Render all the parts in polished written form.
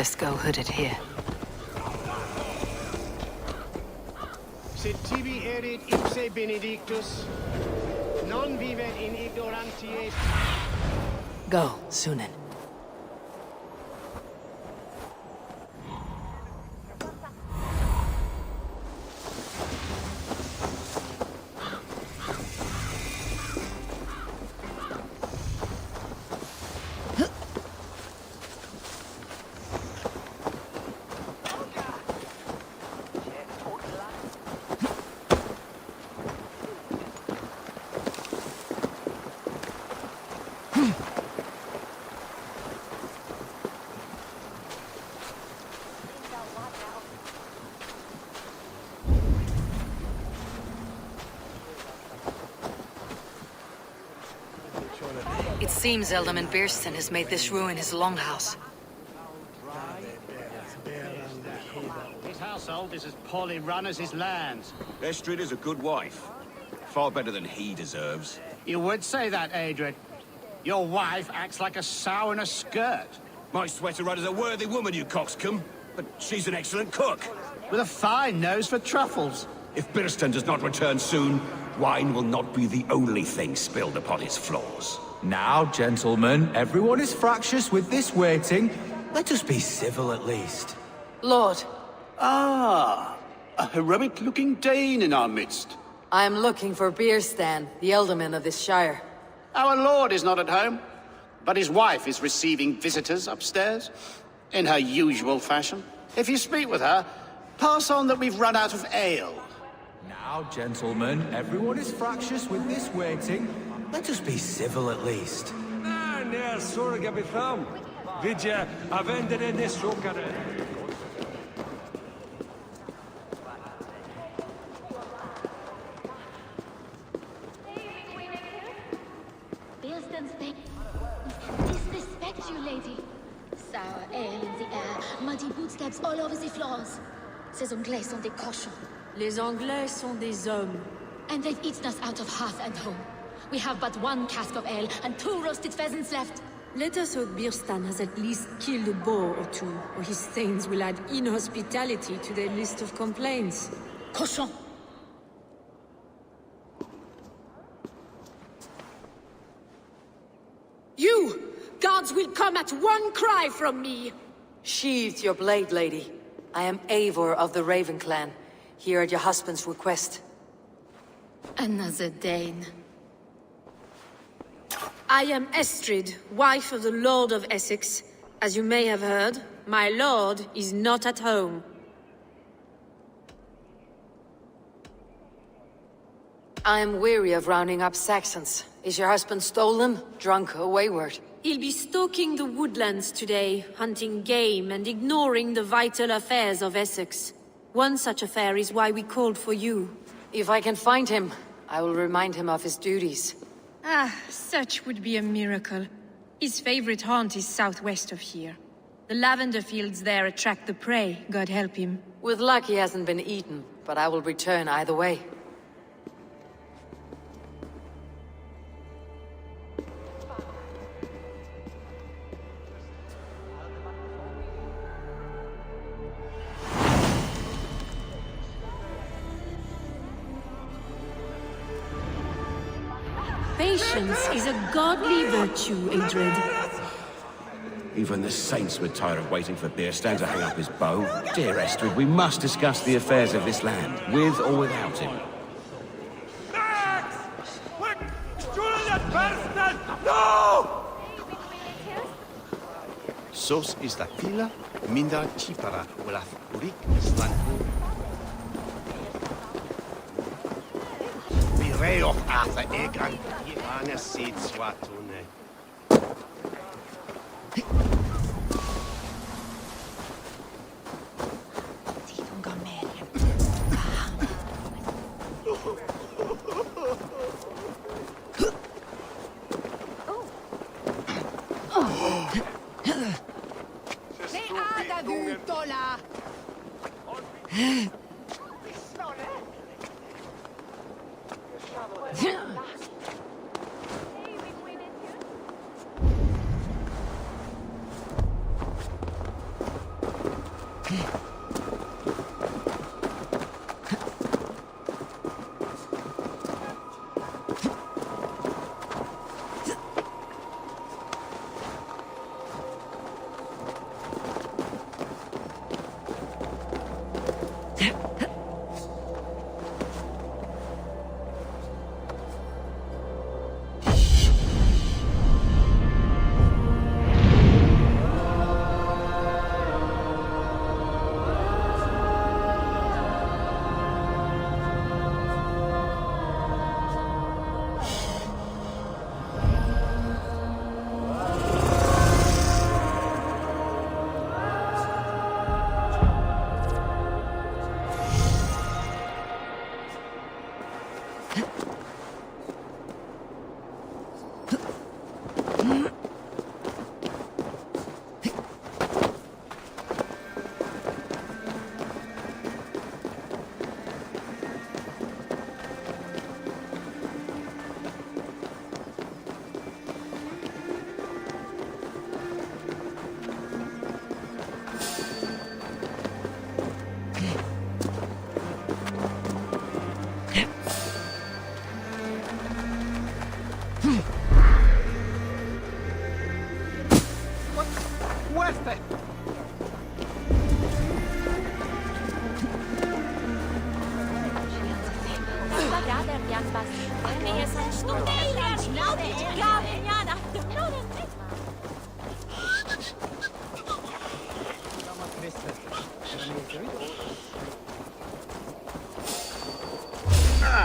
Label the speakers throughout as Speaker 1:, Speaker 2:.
Speaker 1: Best go hooded here.
Speaker 2: Sed tibi erit ipse benedictus, non vivet in ignorantie.
Speaker 1: Go, Sunan. It seems Ealdorman Bierstan has made this ruin his longhouse.
Speaker 2: His household is as poorly run as his lands.
Speaker 3: Estrid is a good wife. Far better than he deserves.
Speaker 2: You would say that, Adrian. Your wife acts like a sow in a skirt.
Speaker 3: My sweater run is a worthy woman, you coxcomb. But she's an excellent cook.
Speaker 2: With a fine nose for truffles.
Speaker 3: If Bierstan does not return soon, wine will not be the only thing spilled upon his floors.
Speaker 4: Now, gentlemen, everyone is fractious with this waiting. Let us be civil at least.
Speaker 1: Lord,
Speaker 5: Ah, a heroic-looking Dane in our midst.
Speaker 1: I am looking for Bierstan, the Ealdorman of this shire.
Speaker 5: Our lord is not at home, but his wife is receiving visitors upstairs, in her usual fashion. If you speak with her, pass on that we've run out of ale.
Speaker 4: Now, gentlemen, everyone is fractious with this waiting. Let us be civil at least.
Speaker 6: Ner sorga bitham. Vidja avendere ne sokare.
Speaker 7: Bierstan's face disrespect you, lady. Sour ale in the air, muddy footsteps all over the floors. Ces Anglais sont des cochons.
Speaker 8: Les Anglais sont des hommes.
Speaker 7: And they've eaten us out of hearth and home. We have but one cask of ale and 2 roasted pheasants left.
Speaker 8: Let us hope Bierstan has at least killed a boar or 2, or his stains will add inhospitality to their list of complaints.
Speaker 7: Cochon!
Speaker 8: You! Guards will come at one cry from me!
Speaker 1: Sheathe your blade, lady. I am Eivor of the Raven Clan, here at your husband's request.
Speaker 7: Another Dane.
Speaker 8: I am Estrid, wife of the Lord of Essex. As you may have heard, my lord is not at home.
Speaker 1: I am weary of rounding up Saxons. Is your husband stolen, drunk, or wayward?
Speaker 8: He'll be stalking the woodlands today, hunting game and ignoring the vital affairs of Essex. One such affair is why we called for you.
Speaker 1: If I can find him, I will remind him of his duties.
Speaker 8: Ah, such would be a miracle. His favorite haunt is southwest of here. The lavender fields there attract the prey, God help him.
Speaker 1: With luck he hasn't been eaten, but I will return either way.
Speaker 8: Patience is a godly virtue, Adred.
Speaker 3: Even the saints would tire of waiting for Bierstan to hang up his bow. Dear Estrid, we must discuss the affairs of this land, with or without him.
Speaker 6: Max! Quick! Julian Bierstan! No!
Speaker 5: Sos is la fila, minda chipara, olaf urik slanku. Vireoch atha egan, Ivana seed swatune.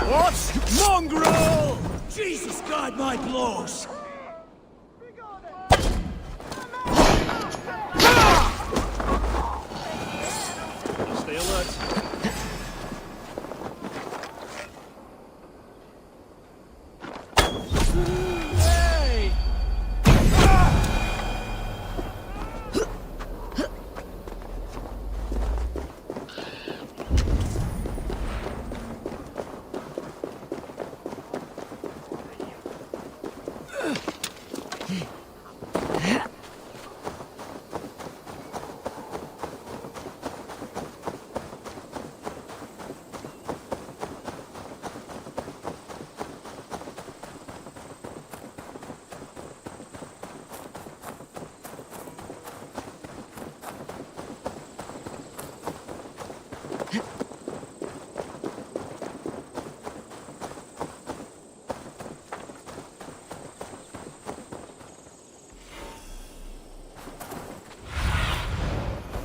Speaker 4: What? Mongrel! Jesus guide my blows!
Speaker 6: Stay alert. Hey!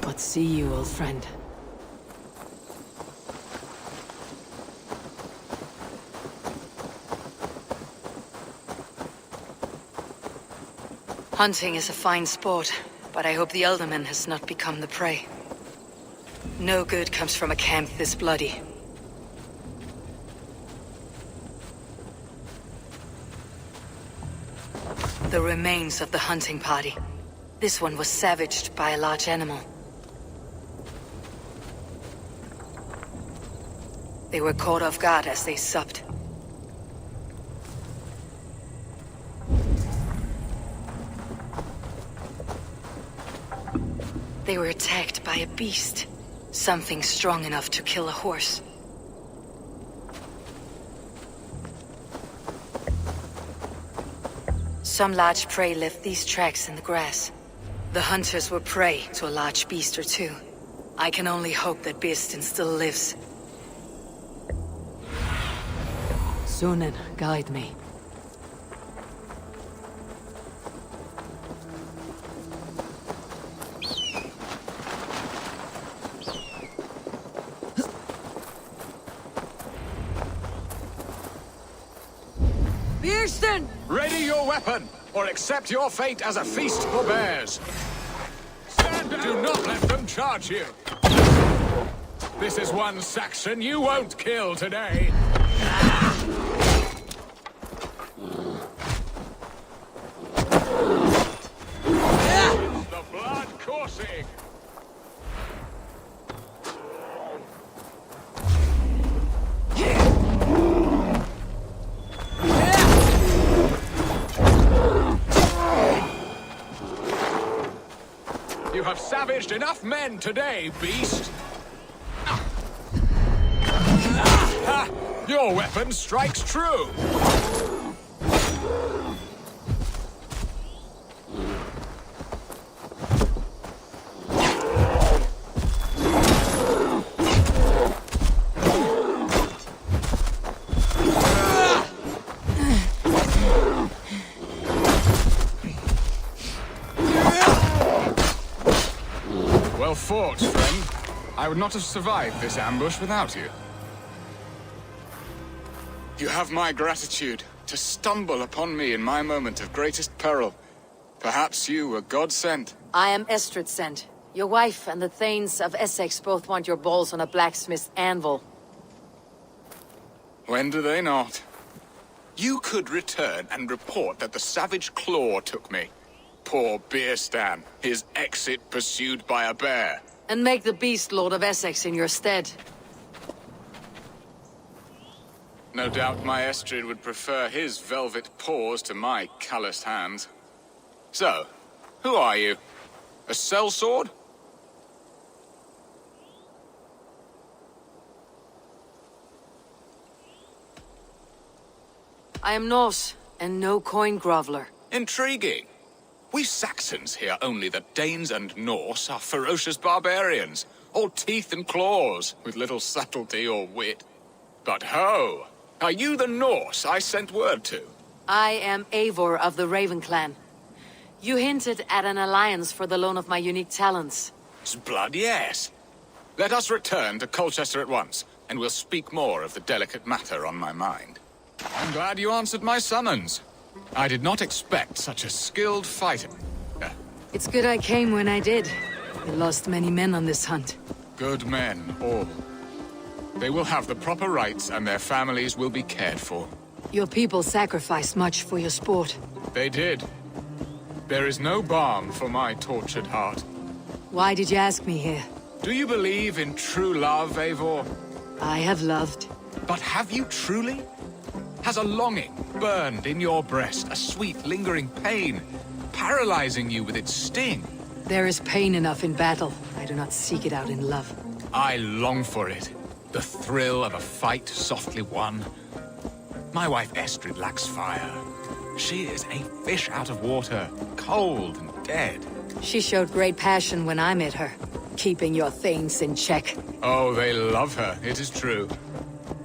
Speaker 1: But see you, old friend. Hunting is a fine sport, but I hope the Elderman has not become the prey. No good comes from a camp this bloody. The remains of the hunting party. This one was savaged by a large animal. They were caught off guard as they supped. They were attacked by a beast. Something strong enough to kill a horse. Some large prey left these tracks in the grass. The hunters were prey to a large beast or two. I can only hope that Birsten still lives. Sunan, guide me. Birsten!
Speaker 9: Ready your weapon, or accept your fate as a feast for bears. Stand down! Do not let them charge you. This is one Saxon you won't kill today. It's the blood coursing. You have savaged enough men today, beast! Ha! Your weapon strikes true! Well fought, friend. I would not have survived this ambush without you. You have my gratitude to stumble upon me in my moment of greatest peril. Perhaps you were God-sent.
Speaker 1: I am Estrid sent. Your wife and the Thanes of Essex both want your balls on a blacksmith's anvil.
Speaker 9: When do they not? You could return and report that the savage Claw took me. Poor Beerstan, his exit pursued by a bear.
Speaker 1: And make the beast Lord of Essex in your stead.
Speaker 9: No doubt my Estrid would prefer his velvet paws to my calloused hands. So, who are you? A sellsword?
Speaker 1: I am Norse, and no coin groveler.
Speaker 9: Intriguing. We Saxons hear only that Danes and Norse are ferocious barbarians, all teeth and claws, with little subtlety or wit. But ho! Are you the Norse I sent word to?
Speaker 1: I am Eivor of the Raven Clan. You hinted at an alliance for the loan of my unique talents.
Speaker 9: Blood, yes. Let us return to Colchester at once, and we'll speak more of the delicate matter on my mind. I'm glad you answered my summons. I did not expect such a skilled fighter.
Speaker 1: It's good I came when I did. We lost many men on this hunt.
Speaker 9: Good men, all. They will have the proper rights, and their families will be cared for.
Speaker 1: Your people sacrificed much for your sport.
Speaker 9: They did. There is no balm for my tortured heart.
Speaker 1: Why did you ask me here?
Speaker 9: Do you believe in true love, Eivor?
Speaker 1: I have loved.
Speaker 9: But have you truly? Has a longing burned in your breast, a sweet, lingering pain, paralyzing you with its sting?
Speaker 1: There is pain enough in battle. I do not seek it out in love.
Speaker 9: I long for it. The thrill of a fight softly won. My wife Estrid lacks fire. She is a fish out of water, cold and dead.
Speaker 1: She showed great passion when I met her, keeping your things in check.
Speaker 9: Oh, they love her, it is true.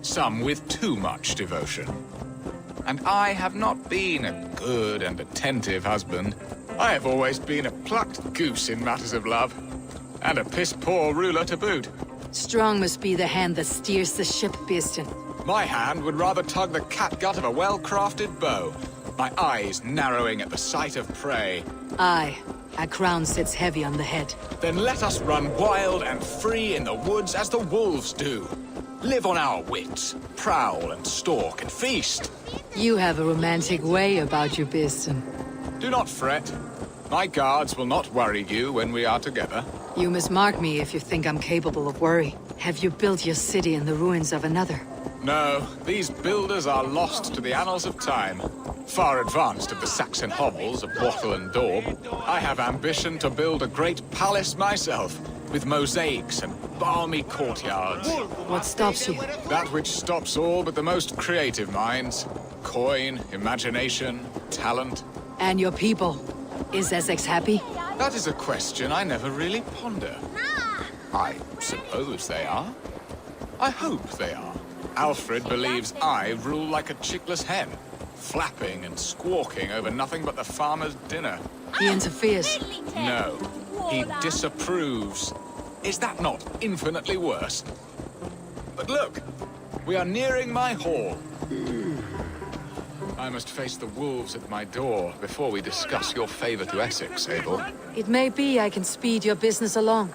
Speaker 9: Some with too much devotion. And I have not been a good and attentive husband. I have always been a plucked goose in matters of love. And a piss-poor ruler to boot.
Speaker 1: Strong must be the hand that steers the ship, Beeston.
Speaker 9: My hand would rather tug the catgut of a well-crafted bow. My eyes narrowing at the sight of prey.
Speaker 1: Aye, a crown sits heavy on the head.
Speaker 9: Then let us run wild and free in the woods as the wolves do. Live on our wits, prowl and stalk and feast.
Speaker 1: You have a romantic way about you, Beeston.
Speaker 9: Do not fret. My guards will not worry you when we are together.
Speaker 1: You must mark me if you think I'm capable of worry. Have you built your city in the ruins of another?
Speaker 9: No, these builders are lost to the annals of time. Far advanced of the Saxon hovels of Wattle and Daub, I have ambition to build a great palace myself, with mosaics and balmy courtyards.
Speaker 1: What stops you?
Speaker 9: That which stops all but the most creative minds. Coin, imagination, talent.
Speaker 1: And your people? Is Essex happy?
Speaker 9: That is a question I never really ponder. I suppose they are. I hope they are. Alfred believes I rule like a chickless hen, flapping and squawking over nothing but the farmer's dinner.
Speaker 1: He interferes.
Speaker 9: No, he disapproves. Is that not infinitely worse? But look, we are nearing my hall. I must face the wolves at my door before we discuss your favor to Essex, Abel.
Speaker 1: It may be I can speed your business along.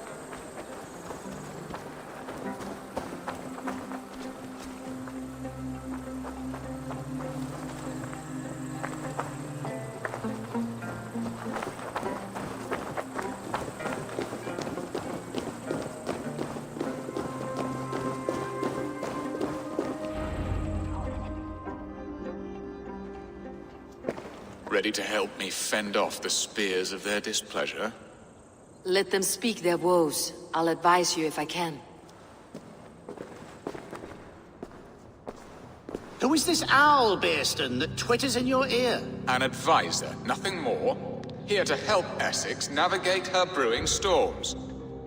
Speaker 9: Ready to help me fend off the spears of their displeasure?
Speaker 1: Let them speak their woes. I'll advise you if I can.
Speaker 5: Who is this owl, Beerston, that twitters in your ear?
Speaker 9: An advisor, nothing more. Here to help Essex navigate her brewing storms.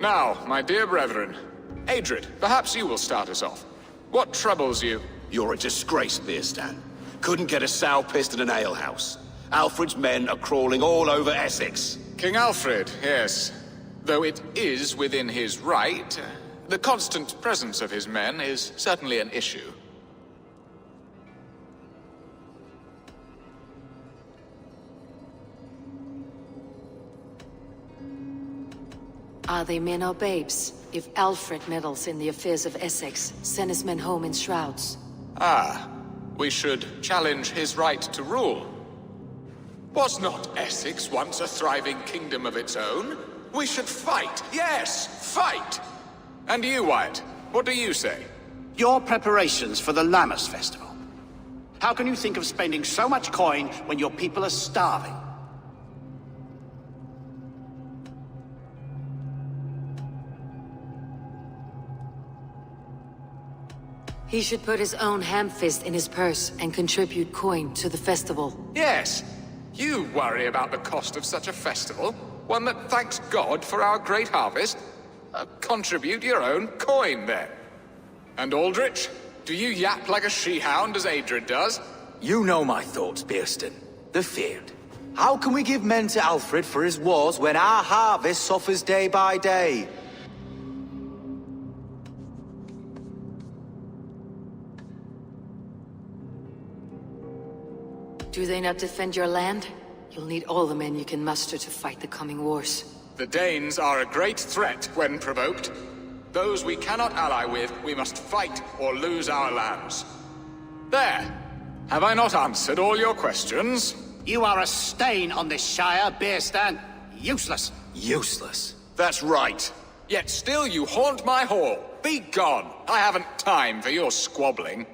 Speaker 9: Now, my dear brethren, Adred, perhaps you will start us off. What troubles you?
Speaker 3: You're a disgrace, Beerstan. Couldn't get a sow pissed in an alehouse. Alfred's men are crawling all over Essex.
Speaker 9: King Alfred, yes. Though it is within his right, the constant presence of his men is certainly an issue.
Speaker 1: Are they men or babes? If Alfred meddles in the affairs of Essex, send his men home in shrouds.
Speaker 9: Ah, we should challenge his right to rule. Was not Essex once a thriving kingdom of its own? We should fight, yes, fight! And you, Wyatt, what do you say?
Speaker 5: Your preparations for the Lammas Festival. How can you think of spending so much coin when your people are starving?
Speaker 1: He should put his own ham fist in his purse and contribute coin to the festival.
Speaker 9: Yes, you worry about the cost of such a festival, one that thanks God for our great harvest. Contribute your own coin, then. And Aldrich, do you yap like a she-hound as Adred does?
Speaker 4: You know my thoughts, Bearston. The feared. How can we give men to Alfred for his wars when our harvest suffers day by day?
Speaker 1: Do they not defend your land? You'll need all the men you can muster to fight the coming wars.
Speaker 9: The Danes are a great threat when provoked. Those we cannot ally with, we must fight or lose our lands. There! Have I not answered all your questions?
Speaker 5: You are a stain on this Shire, Bearstan. Useless.
Speaker 4: Useless.
Speaker 9: That's right. Yet still you haunt my hall. Be gone! I haven't time for your squabbling.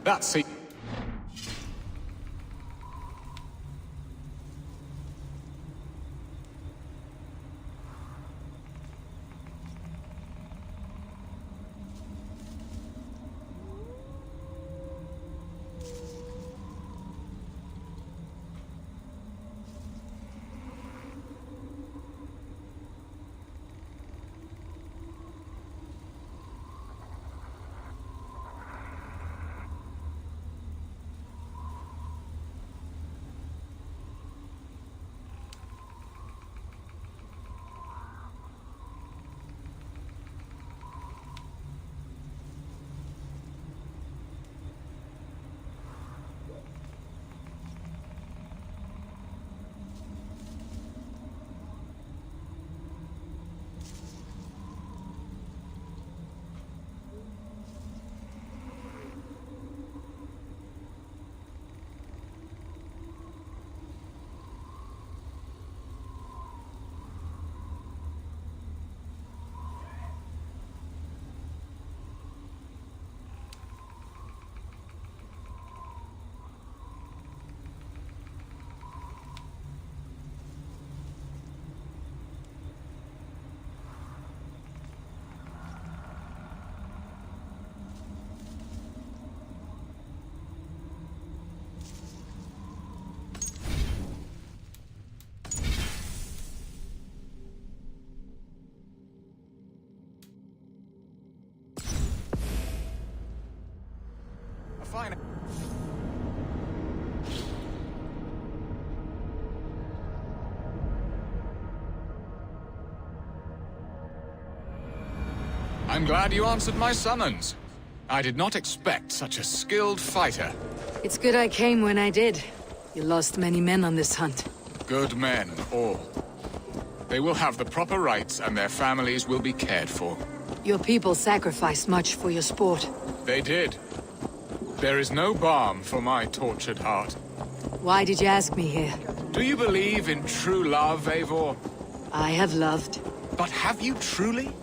Speaker 9: That's it. Fine. I'm glad you answered my summons. I did not expect such a skilled fighter.
Speaker 1: It's good I came when I did. You lost many men on this hunt.
Speaker 9: Good men, all. They will have the proper rights and their families will be cared for.
Speaker 1: Your people sacrificed much for your sport.
Speaker 9: They did. There is no balm for my tortured heart.
Speaker 1: Why did you ask me here?
Speaker 9: Do you believe in true love, Eivor?
Speaker 1: I have loved.
Speaker 9: But have you truly?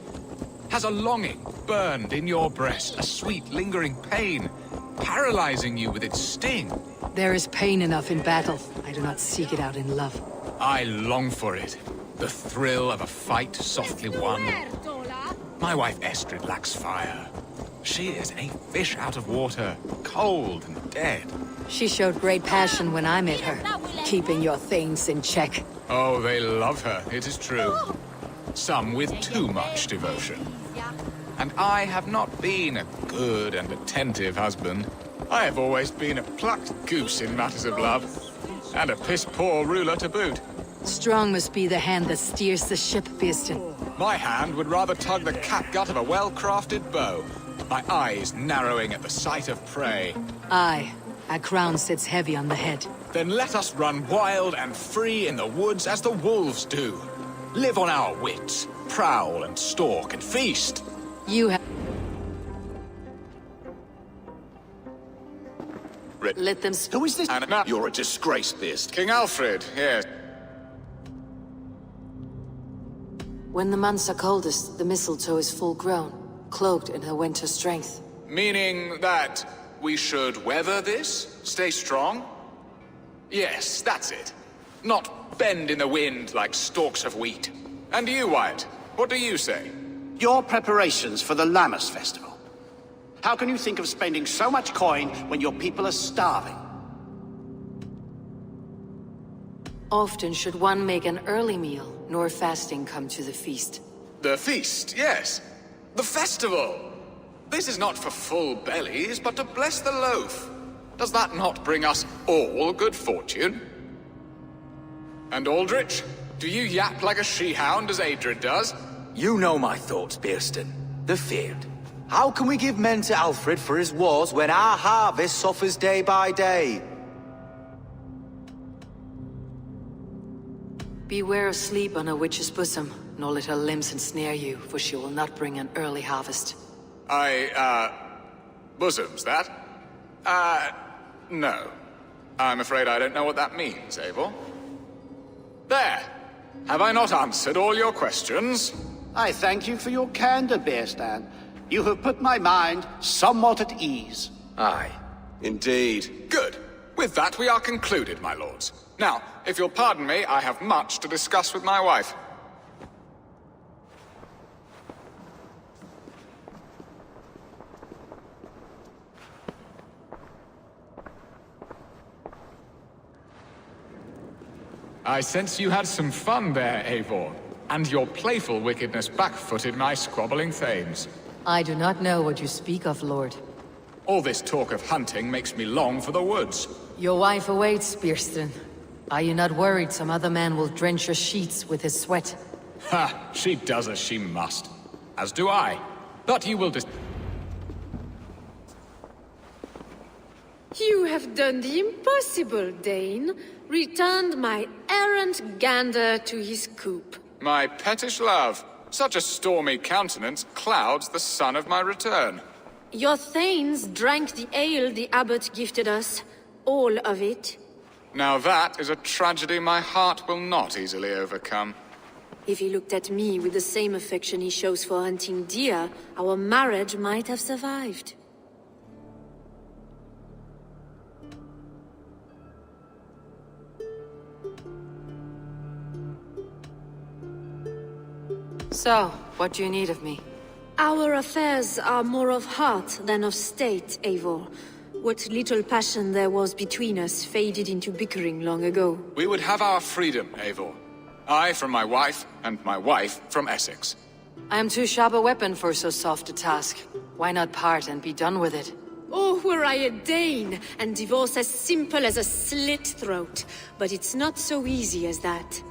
Speaker 9: Has a longing burned in your breast, a sweet, lingering pain, paralyzing you with its sting?
Speaker 1: There is pain enough in battle. I do not seek it out in love.
Speaker 9: I long for it. The thrill of a fight softly won. My wife Estrid lacks fire. She is a fish out of water, cold and dead.
Speaker 1: She showed great passion when I met her, keeping your things in check.
Speaker 9: Oh, they love her, it is true. Some with too much devotion. And I have not been a good and attentive husband. I have always been a plucked goose in matters of love. And a piss-poor ruler to boot.
Speaker 1: Strong must be the hand that steers the ship, Bearston.
Speaker 9: My hand would rather tug the catgut of a well-crafted bow. My eyes narrowing at the sight of prey.
Speaker 1: Aye, a crown sits heavy on the head.
Speaker 9: Then let us run wild and free in the woods as the wolves do. Live on our wits, prowl and stalk and feast.
Speaker 1: You have... Let them
Speaker 5: Who is this?
Speaker 9: And now
Speaker 4: You're a disgrace, Beast.
Speaker 9: King Alfred, yes.
Speaker 1: When the months are coldest, the mistletoe is full grown, cloaked in her winter strength.
Speaker 9: Meaning that we should weather this? Stay strong? Yes, that's it. Not bend in the wind like stalks of wheat. And you, Wyatt, what do you say?
Speaker 5: Your preparations for the Lammas festival. How can you think of spending so much coin when your people are starving?
Speaker 1: Often should one make an early meal, nor fasting come to the feast.
Speaker 9: The feast, yes. The festival. This is not for full bellies, but to bless the loaf. Does that not bring us all good fortune? And Aldrich, do you yap like a she-hound as Adred does?
Speaker 4: You know my thoughts, Bearston. The feared. How can we give men to Alfred for his wars when our harvest suffers day by day?
Speaker 1: Beware of sleep on a witch's bosom, nor let her limbs ensnare you, for she will not bring an early harvest.
Speaker 9: Bosoms, that? No. I'm afraid I don't know what that means, Eivor. There! Have I not answered all your questions?
Speaker 5: I thank you for your candor, Bearstan. You have put my mind somewhat at ease.
Speaker 4: Aye, indeed.
Speaker 9: Good. With that, we are concluded, my lords. Now, if you'll pardon me, I have much to discuss with my wife. I sense you had some fun there, Eivor. And your playful wickedness backfooted my squabbling thanes.
Speaker 1: I do not know what you speak of, Lord.
Speaker 9: All this talk of hunting makes me long for the woods.
Speaker 1: Your wife awaits, Bearston. Are you not worried some other man will drench your sheets with his sweat?
Speaker 9: Ha! She does as she must. As do I. But you will
Speaker 8: You have done the impossible, Dane. Returned my errant gander to his coop.
Speaker 9: My pettish love. Such a stormy countenance clouds the sun of my return.
Speaker 8: Your thanes drank the ale the abbot gifted us. All of it.
Speaker 9: Now that is a tragedy my heart will not easily overcome.
Speaker 8: If he looked at me with the same affection he shows for hunting deer, our marriage might have survived.
Speaker 1: So, what do you need of me?
Speaker 8: Our affairs are more of heart than of state, Eivor. What little passion there was between us faded into bickering long ago.
Speaker 9: We would have our freedom, Eivor. I from my wife, and my wife from Essex.
Speaker 1: I am too sharp a weapon for so soft a task. Why not part and be done with it?
Speaker 8: Oh, were I a Dane, and divorce as simple as a slit throat. But it's not so easy as that.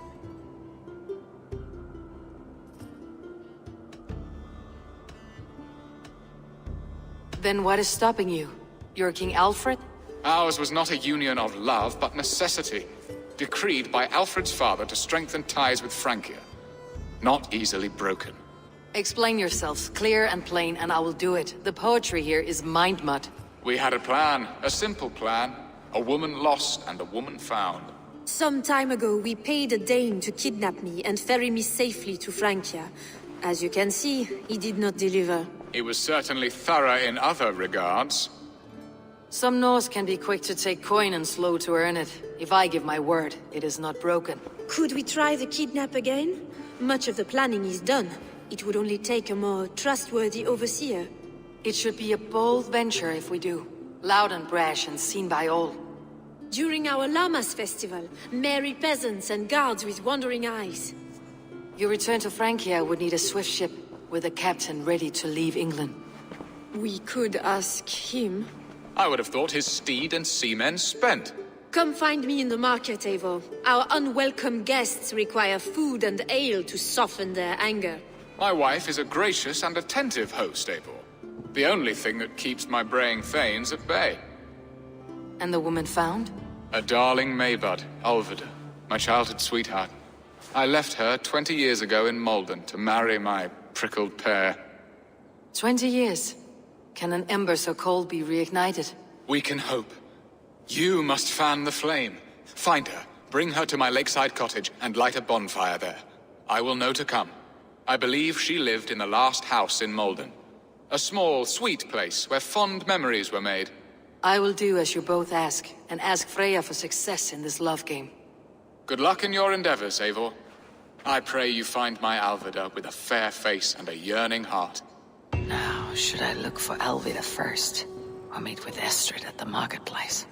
Speaker 1: Then what is stopping you? You're King Alfred?
Speaker 9: Ours was not a union of love, but necessity. Decreed by Alfred's father to strengthen ties with Francia. Not easily broken.
Speaker 1: Explain yourselves, clear and plain, and I will do it. The poetry here is mind mud.
Speaker 9: We had a plan, a simple plan. A woman lost and a woman found.
Speaker 8: Some time ago, we paid a Dane to kidnap me and ferry me safely to Francia. As you can see, he did not deliver.
Speaker 9: He was certainly thorough in other regards.
Speaker 1: Some Norse can be quick to take coin and slow to earn it. If I give my word, it is not broken.
Speaker 8: Could we try the kidnap again? Much of the planning is done. It would only take a more trustworthy overseer.
Speaker 1: It should be a bold venture if we do. Loud and brash and seen by all.
Speaker 8: During our Lammas festival, merry peasants and guards with wandering eyes.
Speaker 1: Your return to Francia would need a swift ship, with a captain ready to leave England.
Speaker 8: We could ask him.
Speaker 9: I would have thought his steed and seamen spent.
Speaker 8: Come find me in the market, Eivor. Our unwelcome guests require food and ale to soften their anger.
Speaker 9: My wife is a gracious and attentive host, Eivor. The only thing that keeps my braying thanes at bay.
Speaker 1: And the woman found?
Speaker 9: A darling Maybud, Ulvida, my childhood sweetheart. I left her 20 years ago in Malden to marry my prickled pear.
Speaker 1: 20 years. Can an ember so cold be reignited?
Speaker 9: We can hope. You must fan the flame. Find her, bring her to my lakeside cottage, and light a bonfire there. I will know to come. I believe she lived in the last house in Malden. A small, sweet place where fond memories were made.
Speaker 1: I will do as you both ask, and ask Freya for success in this love game.
Speaker 9: Good luck in your endeavors, Eivor. I pray you find my Alvida with a fair face and a yearning heart.
Speaker 1: Now, should I look for Alvida first, or meet with Estrid at the marketplace?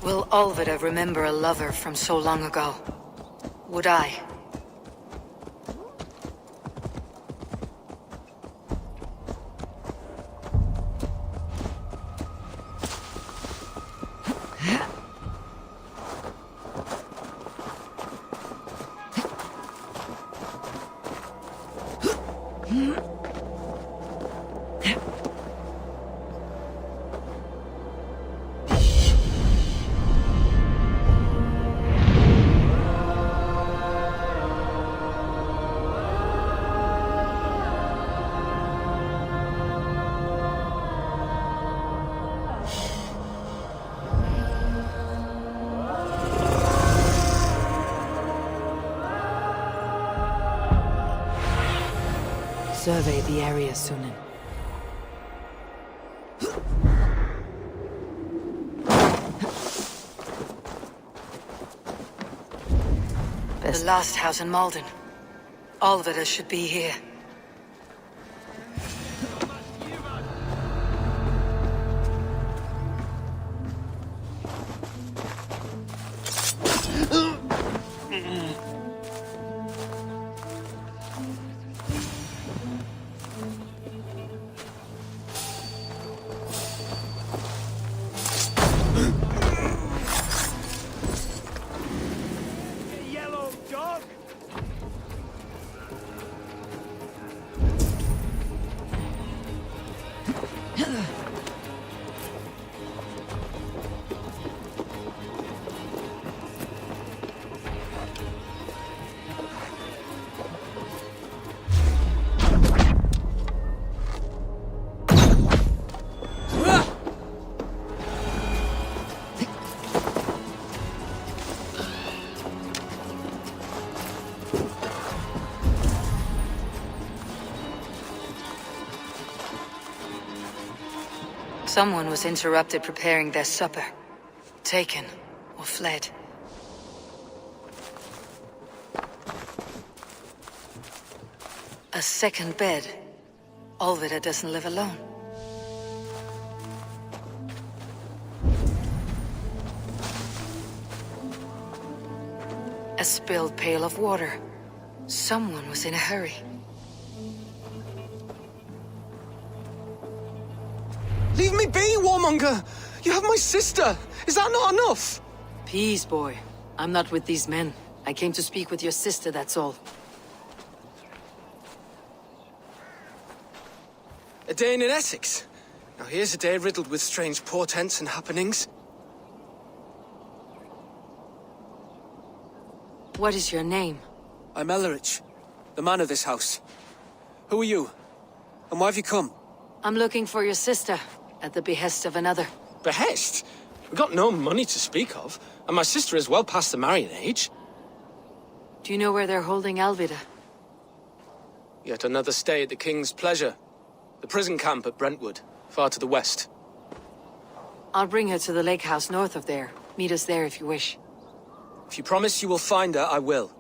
Speaker 1: Will Alvida remember a lover from so long ago? Would I? Survey the area, Sunan. The last house in Malden. Alvida should be here. Someone was interrupted preparing their supper. Taken or fled. A second bed. Olvida doesn't live alone. A spilled pail of water. Someone was in a hurry.
Speaker 10: Leave me be, Warmonger! You have my sister! Is that not enough?
Speaker 1: Peace, boy. I'm not with these men. I came to speak with your sister, that's all.
Speaker 10: A day in Essex. Now here's a day riddled with strange portents and happenings.
Speaker 1: What is your name?
Speaker 10: I'm Ellerich, the man of this house. Who are you? And why have you come?
Speaker 1: I'm looking for your sister, at the behest of another.
Speaker 10: Behest? We've got no money to speak of, and my sister is well past the marrying age.
Speaker 1: Do you know where they're holding Alvida?
Speaker 10: Yet another stay at the King's pleasure. The prison camp at Brentwood, far to the west.
Speaker 1: I'll bring her to the lake house north of there. Meet us there if you wish.
Speaker 10: If you promise you will find her, I will.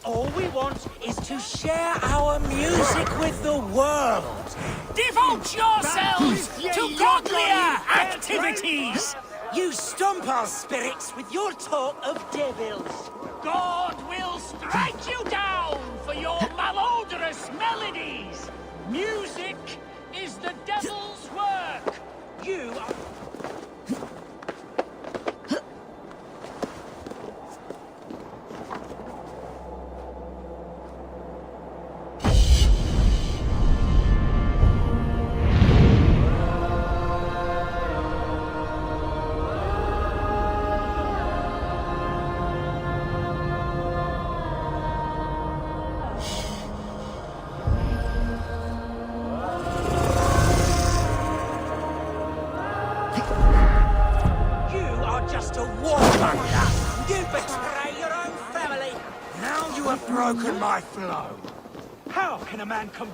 Speaker 11: All we want is to share our music with the world. Devote yourselves to godlier activities. You stomp our spirits with your talk of devils.
Speaker 6: God will strike you down for your malodorous melodies! Music is the devil's work!
Speaker 11: You are... just a warmonger! You betray your own family! Now you have broken my flow! How can a man come...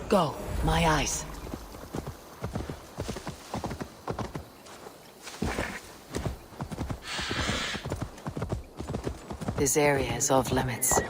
Speaker 1: Go, my eyes. This area is off limits.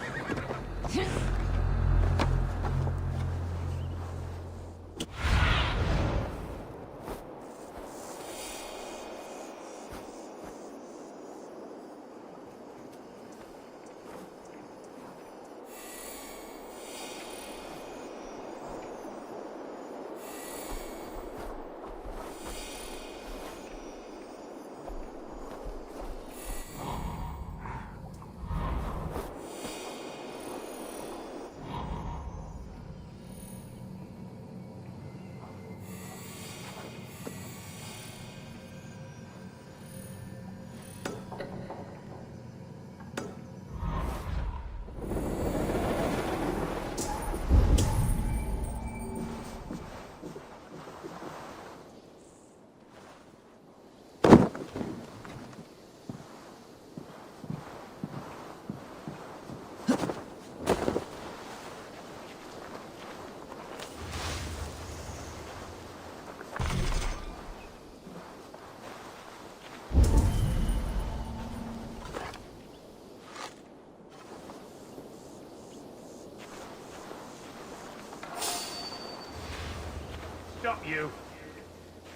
Speaker 9: Stop you!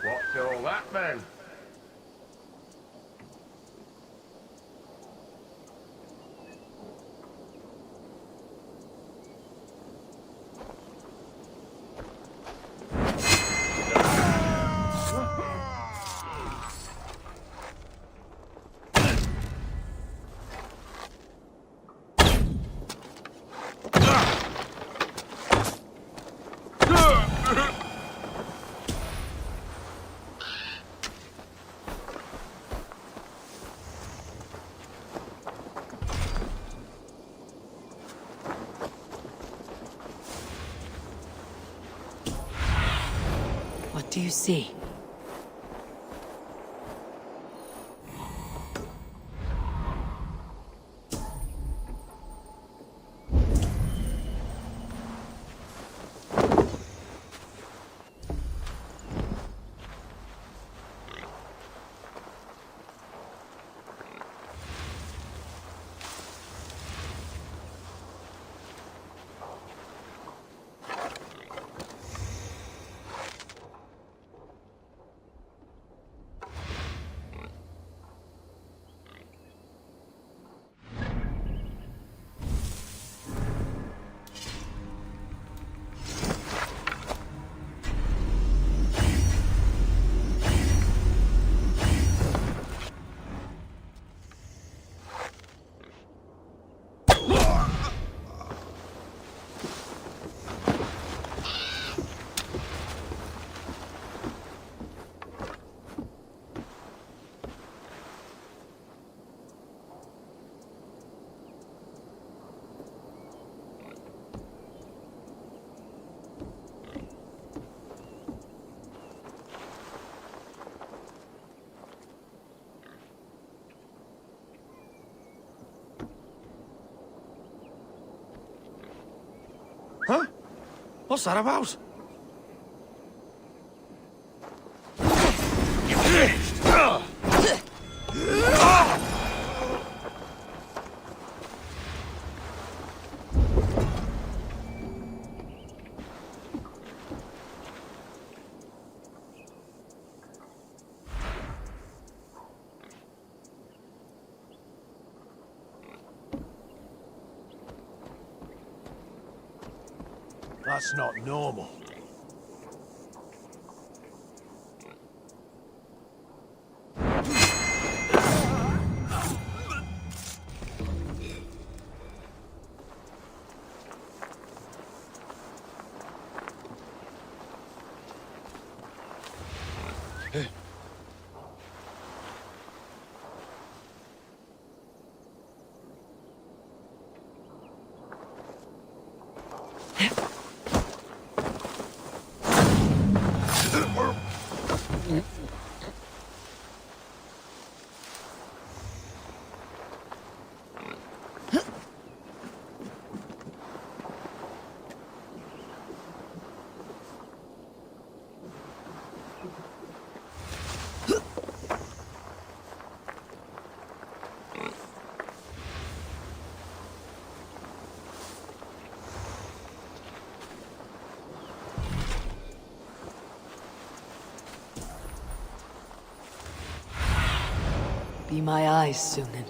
Speaker 9: What's all that then?
Speaker 1: What do you see?
Speaker 3: What's that about?
Speaker 12: That's not normal.
Speaker 1: Be my eyes, Sunan.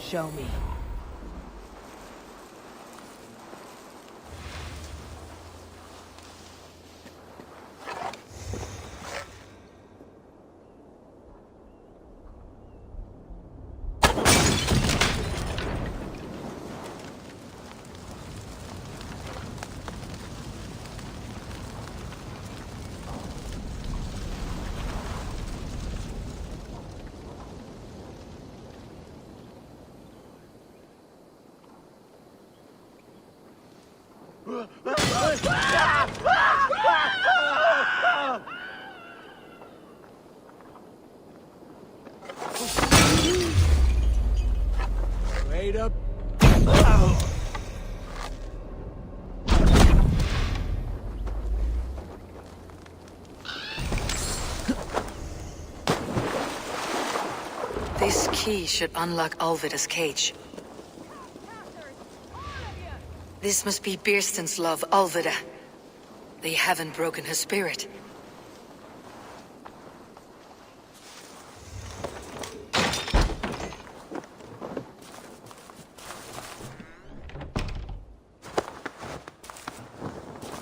Speaker 1: Show me.
Speaker 12: Wait up.
Speaker 1: This key should unlock Alvida's cage. This must be Birsten's love, Alvida. They haven't broken her spirit.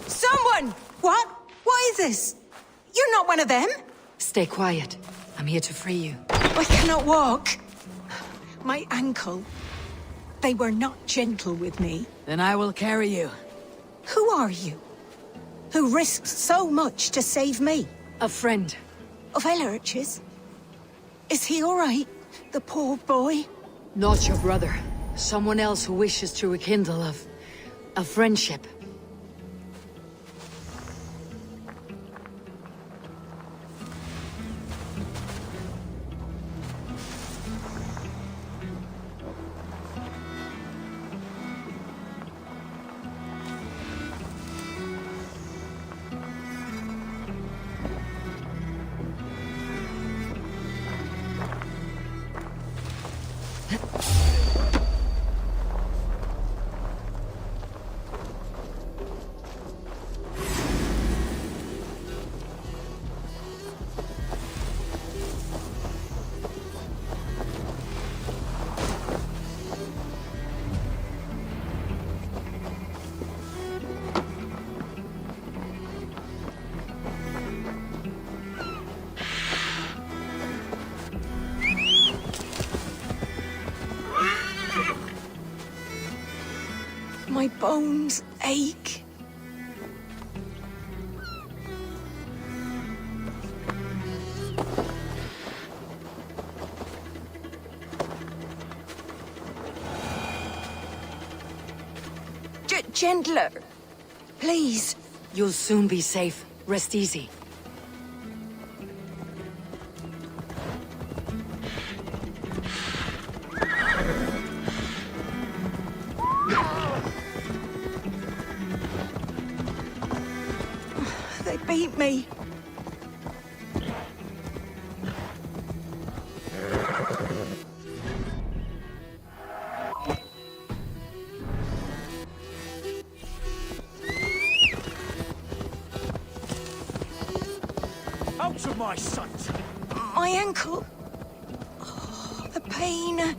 Speaker 13: Someone! What? What is this? You're not one of them?
Speaker 1: Stay quiet. I'm here to free you.
Speaker 13: I cannot walk. My ankle. They were not gentle with me.
Speaker 1: Then I will carry you.
Speaker 13: Who are you? Who risked so much to save me?
Speaker 1: A friend.
Speaker 13: Of Ellerch's? Is he all right? The poor boy?
Speaker 1: Not your brother. Someone else who wishes to rekindle a friendship.
Speaker 13: My bones ache. gentler. Please.
Speaker 1: You'll soon be safe. Rest easy.
Speaker 13: They beat me.
Speaker 11: Out of my sight!
Speaker 13: My ankle. Oh, the pain.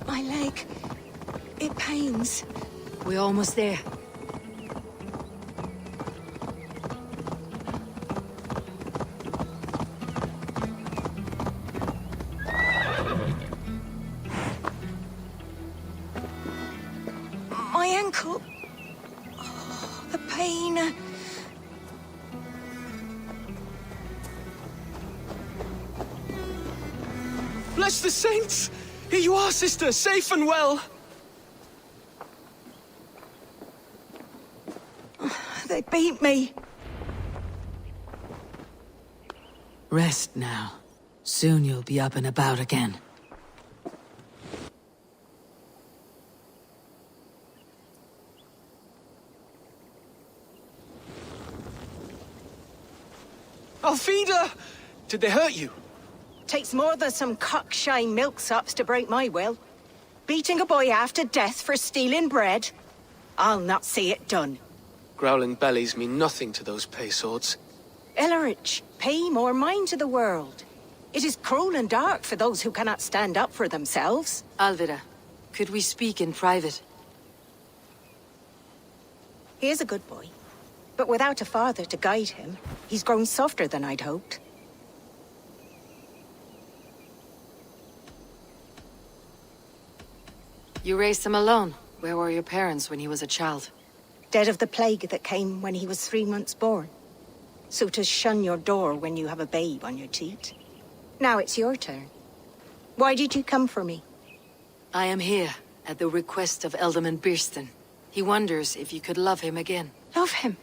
Speaker 13: My leg. It pains.
Speaker 1: We're almost there.
Speaker 13: My ankle. Oh, the pain.
Speaker 10: Bless the saints! Here you are, sister, safe and well.
Speaker 13: They beat me.
Speaker 1: Rest now. Soon you'll be up and about again.
Speaker 10: Alfida! Did they hurt you?
Speaker 13: Takes more than some cockshy milksops to break my will. Beating a boy half to death for stealing bread? I'll not see it done.
Speaker 10: Growling bellies mean nothing to those pay swords.
Speaker 13: Ellerich, pay more mind to the world. It is cruel and dark for those who cannot stand up for themselves.
Speaker 1: Alvida, could we speak in private?
Speaker 13: He is a good boy. But without a father to guide him, he's grown softer than I'd hoped.
Speaker 1: You raised him alone. Where were your parents when he was a child?
Speaker 13: Dead of the plague that came when he was 3 months born. So to shun your door when you have a babe on your teat. Now it's your turn. Why did you come for me?
Speaker 1: I am here at the request of Ealdorman Birston. He wonders if you could love him again.
Speaker 13: Love him?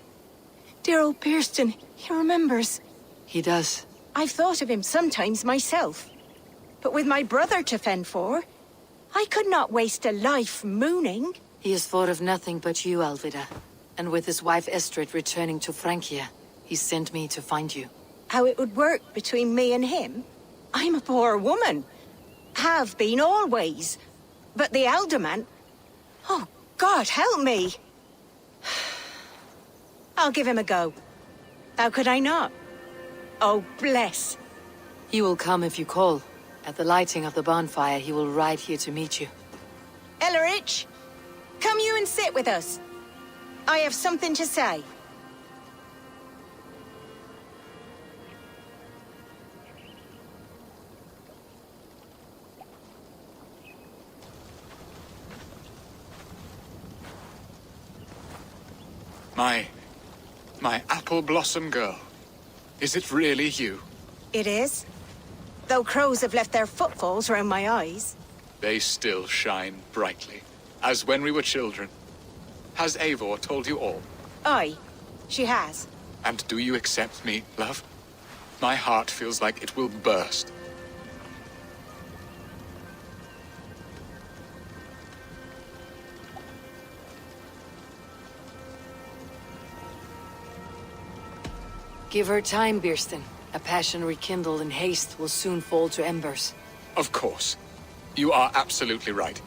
Speaker 13: Dear old Birston, he remembers.
Speaker 1: He does.
Speaker 13: I've thought of him sometimes myself. But with my brother to fend for, I could not waste a life mooning.
Speaker 1: He has thought of nothing but you, Alvida. And with his wife Estrid returning to Francia, he sent me to find you.
Speaker 13: How it would work between me and him? I'm a poor woman. Have been always. But the Alderman... Oh, God, help me! I'll give him a go. How could I not? Oh, bless.
Speaker 1: He will come if you call. At the lighting of the bonfire, he will ride here to meet you.
Speaker 13: Ellerich, come you and sit with us. I have something to say.
Speaker 9: My apple blossom girl. Is it really you?
Speaker 13: It is. Though crows have left their footfalls around my eyes.
Speaker 9: They still shine brightly, as when we were children. Has Eivor told you all?
Speaker 13: Aye, she has.
Speaker 9: And do you accept me, love? My heart feels like it will burst.
Speaker 1: Give her time, Birston. A passion rekindled in haste will soon fall to embers.
Speaker 9: Of course. You are absolutely right.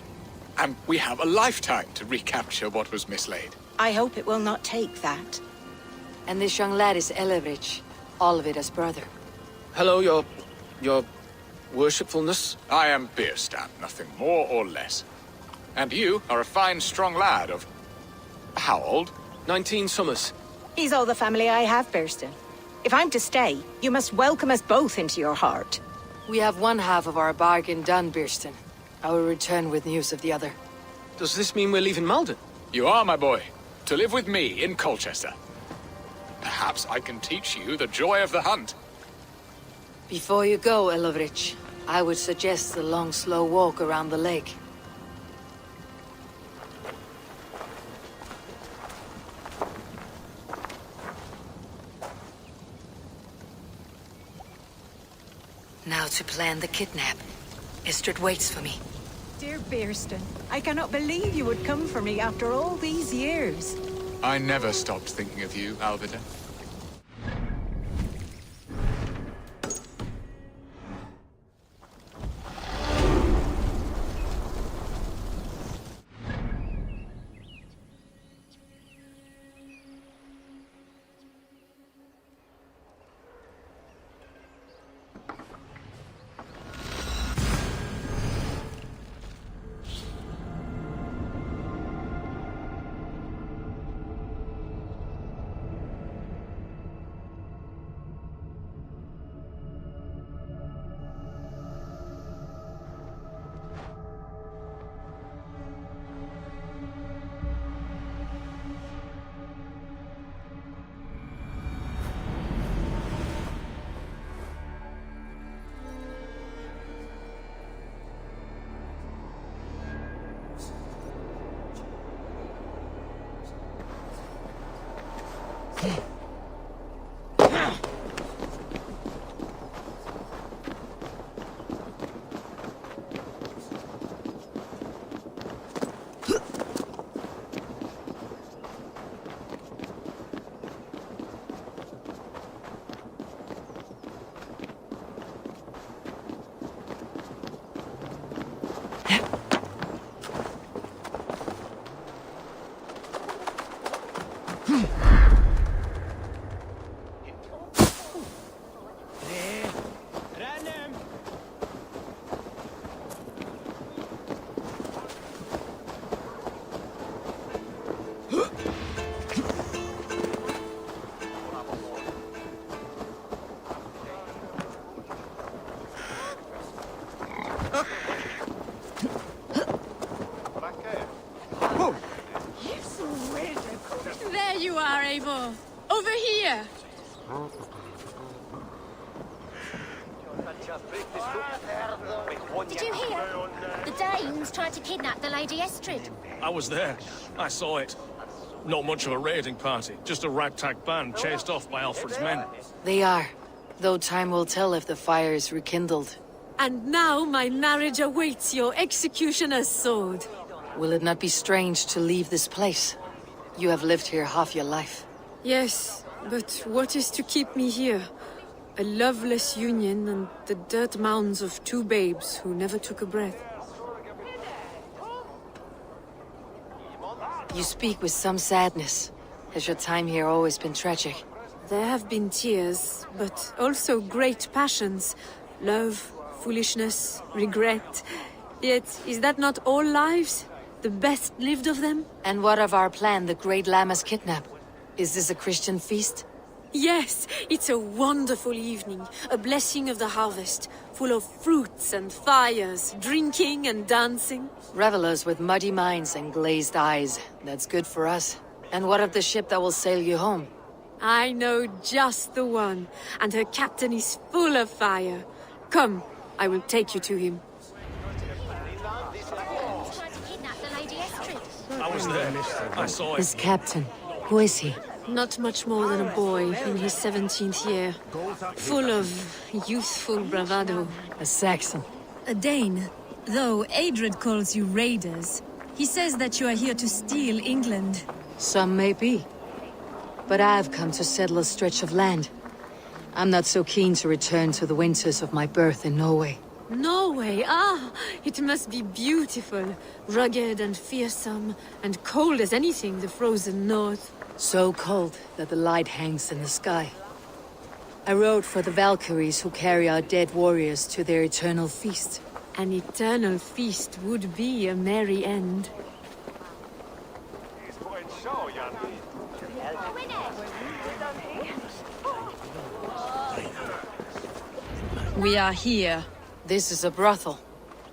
Speaker 9: And we have a lifetime to recapture what was mislaid.
Speaker 13: I hope it will not take that.
Speaker 1: And this young lad is Ellerich, Alvida's brother.
Speaker 10: Hello, your worshipfulness.
Speaker 9: I am Birstan, nothing more or less. And you are a fine, strong lad of... how old?
Speaker 10: 19 summers.
Speaker 13: He's all the family I have, Birston. If I'm to stay, you must welcome us both into your heart.
Speaker 1: We have one half of our bargain done, Birston. I will return with news of the other.
Speaker 10: Does this mean we're leaving Malden?
Speaker 9: You are, my boy. to live with me in Colchester. Perhaps I can teach you the joy of the hunt.
Speaker 1: Before you go, Elovrich, I would suggest a long, slow walk around the lake. Now to plan the kidnap. Istrid waits for me.
Speaker 13: Dear Bearston, I cannot believe you would come for me after all these years.
Speaker 9: I never stopped thinking of you, Alvida.
Speaker 8: There you are, Eivor. Over here.
Speaker 7: Did you hear? The Danes tried to kidnap the Lady Estrid.
Speaker 14: I was there. I saw it. Not much of a raiding party, just a ragtag band chased off by Alfred's men.
Speaker 1: They are, though time will tell if the fire is rekindled.
Speaker 8: And now my marriage awaits your executioner's sword.
Speaker 1: Will it not be strange to leave this place? You have lived here half your life.
Speaker 8: Yes, but what is to keep me here? A loveless union and the dirt mounds of two babes who never took a breath.
Speaker 1: You speak with some sadness. Has your time here always been tragic?
Speaker 8: There have been tears, but also great passions. Love, foolishness, regret. Yet, is that not all lives? The best lived of them?
Speaker 1: And what of our plan, the Great Lammas kidnap? Is this a Christian feast?
Speaker 8: Yes, it's a wonderful evening, a blessing of the harvest, full of fruits and fires, drinking and dancing.
Speaker 1: Revelers with muddy minds and glazed eyes. That's good for us. And what of the ship that will sail you home?
Speaker 8: I know just the one, and her captain is full of fire. Come, I will take you to him.
Speaker 14: I was there. I saw it.
Speaker 1: This captain, who is he?
Speaker 8: Not much more than a boy in his 17th year, full of youthful bravado.
Speaker 1: A Saxon.
Speaker 15: A Dane, though Adred calls you raiders. He says that you are here to steal England.
Speaker 1: Some may be. But I've come to settle a stretch of land. I'm not so keen to return to the winters of my birth in Norway.
Speaker 8: Norway, it must be beautiful. Rugged and fearsome, and cold as anything the frozen north.
Speaker 1: So cold that the light hangs in the sky. I rode for the Valkyries who carry our dead warriors to their eternal feast.
Speaker 8: An eternal feast would be a merry end.
Speaker 15: We are here.
Speaker 1: This is a brothel.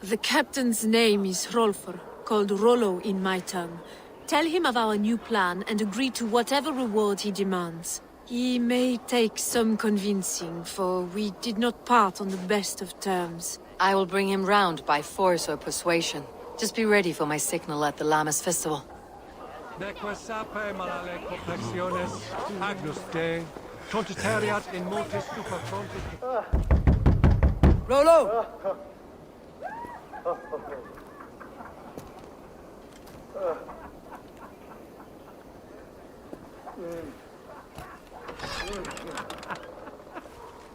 Speaker 8: The captain's name is Hrolfr, called Rollo in my tongue. Tell him of our new plan and agree to whatever reward he demands. He may take some convincing, for we did not part on the best of terms.
Speaker 1: I will bring him round by force or persuasion. Just be ready for my signal at the Lammas festival.
Speaker 16: Neque sape malale complexiones, Agnus Dei, Tontitariat in multis stupa frontis.
Speaker 11: Rollo!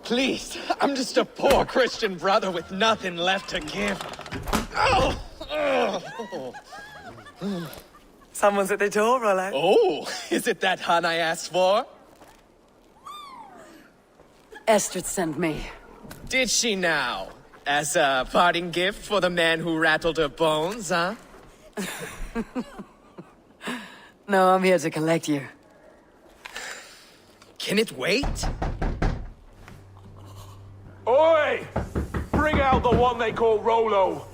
Speaker 10: Please, I'm just a poor Christian brother with nothing left to give. Oh!
Speaker 11: Someone's at the door, Rollo.
Speaker 10: Oh, is it that hun I asked for?
Speaker 1: Estrid sent me.
Speaker 10: Did she now? As a parting gift for the man who rattled her bones, huh?
Speaker 1: No, I'm here to collect you.
Speaker 10: Can it wait?
Speaker 17: Oi! Bring out the one they call Rollo.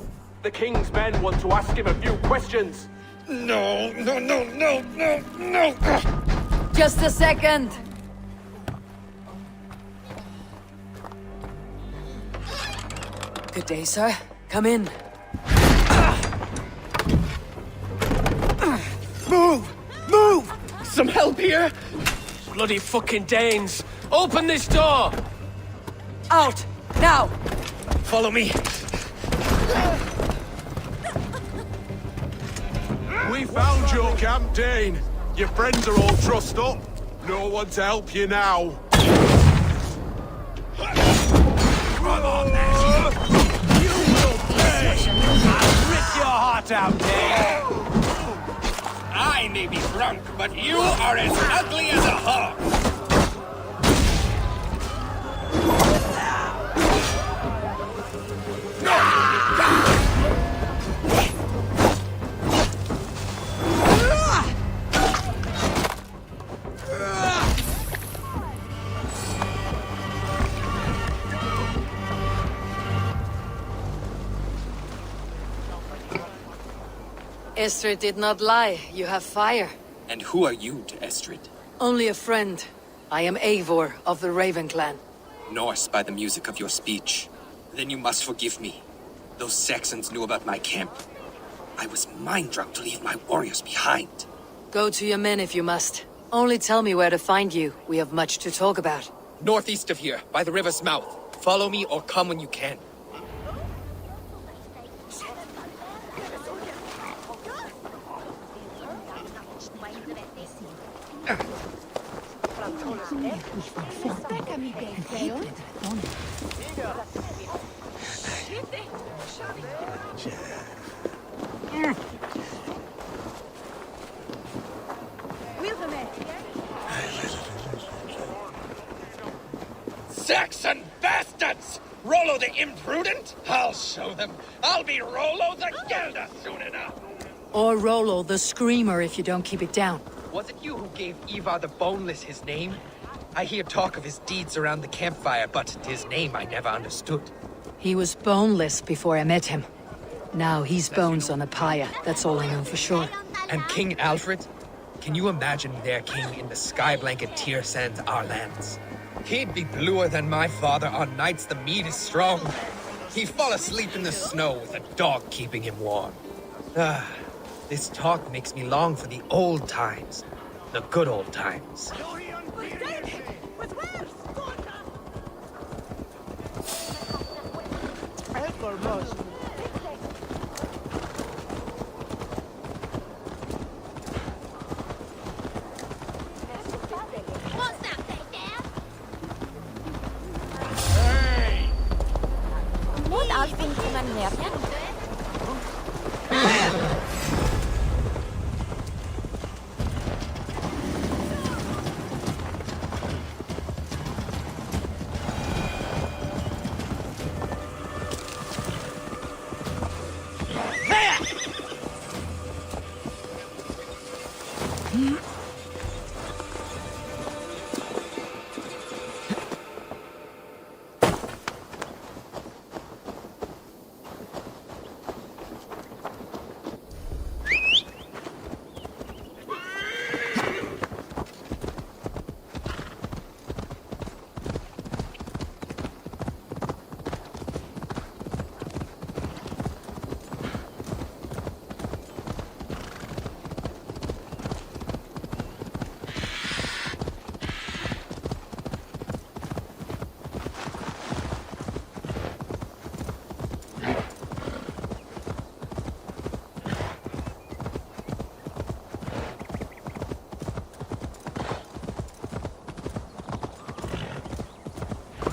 Speaker 17: The king's men want to ask him a few questions.
Speaker 10: No.
Speaker 1: Just a second. Good day, sir. Come in.
Speaker 10: Move! Some help here? Bloody fucking Danes! Open this door!
Speaker 1: Out! Now!
Speaker 10: Follow me.
Speaker 17: We found your camp, Dane. Your friends are all trussed up. No one to help you now.
Speaker 12: Come on, then. You will pay. I'll rip your heart out, Dane.
Speaker 9: I may be drunk, but you are as ugly as a hog.
Speaker 1: Estrid did not lie. You have fire.
Speaker 18: And who are you to Estrid?
Speaker 1: Only a friend. I am Eivor of the Raven Clan.
Speaker 18: Norse by the music of your speech. Then you must forgive me. Those Saxons knew about my camp. I was mind-drunk to leave my warriors behind.
Speaker 1: Go to your men if you must. Only tell me where to find you. We have much to talk about.
Speaker 18: Northeast of here, by the river's mouth. Follow me or come when you can.
Speaker 9: Saxon bastards! Rollo the imprudent? I'll show them. I'll be Rollo the Gelder soon enough.
Speaker 1: Or Rollo the Screamer if you don't keep it down.
Speaker 18: Was it you who gave Ivar the Boneless his name? I hear talk of his deeds around the campfire, but his name I never understood.
Speaker 1: He was boneless before I met him. Now he's bones on a pyre. That's all I know for sure.
Speaker 18: And King Alfred? Can you imagine their king in the sky blanket Tyr sends our lands? He'd be bluer than my father on nights the meat is strong. He'd fall asleep in the snow with a dog keeping him warm. This talk makes me long for the old times. The good old times.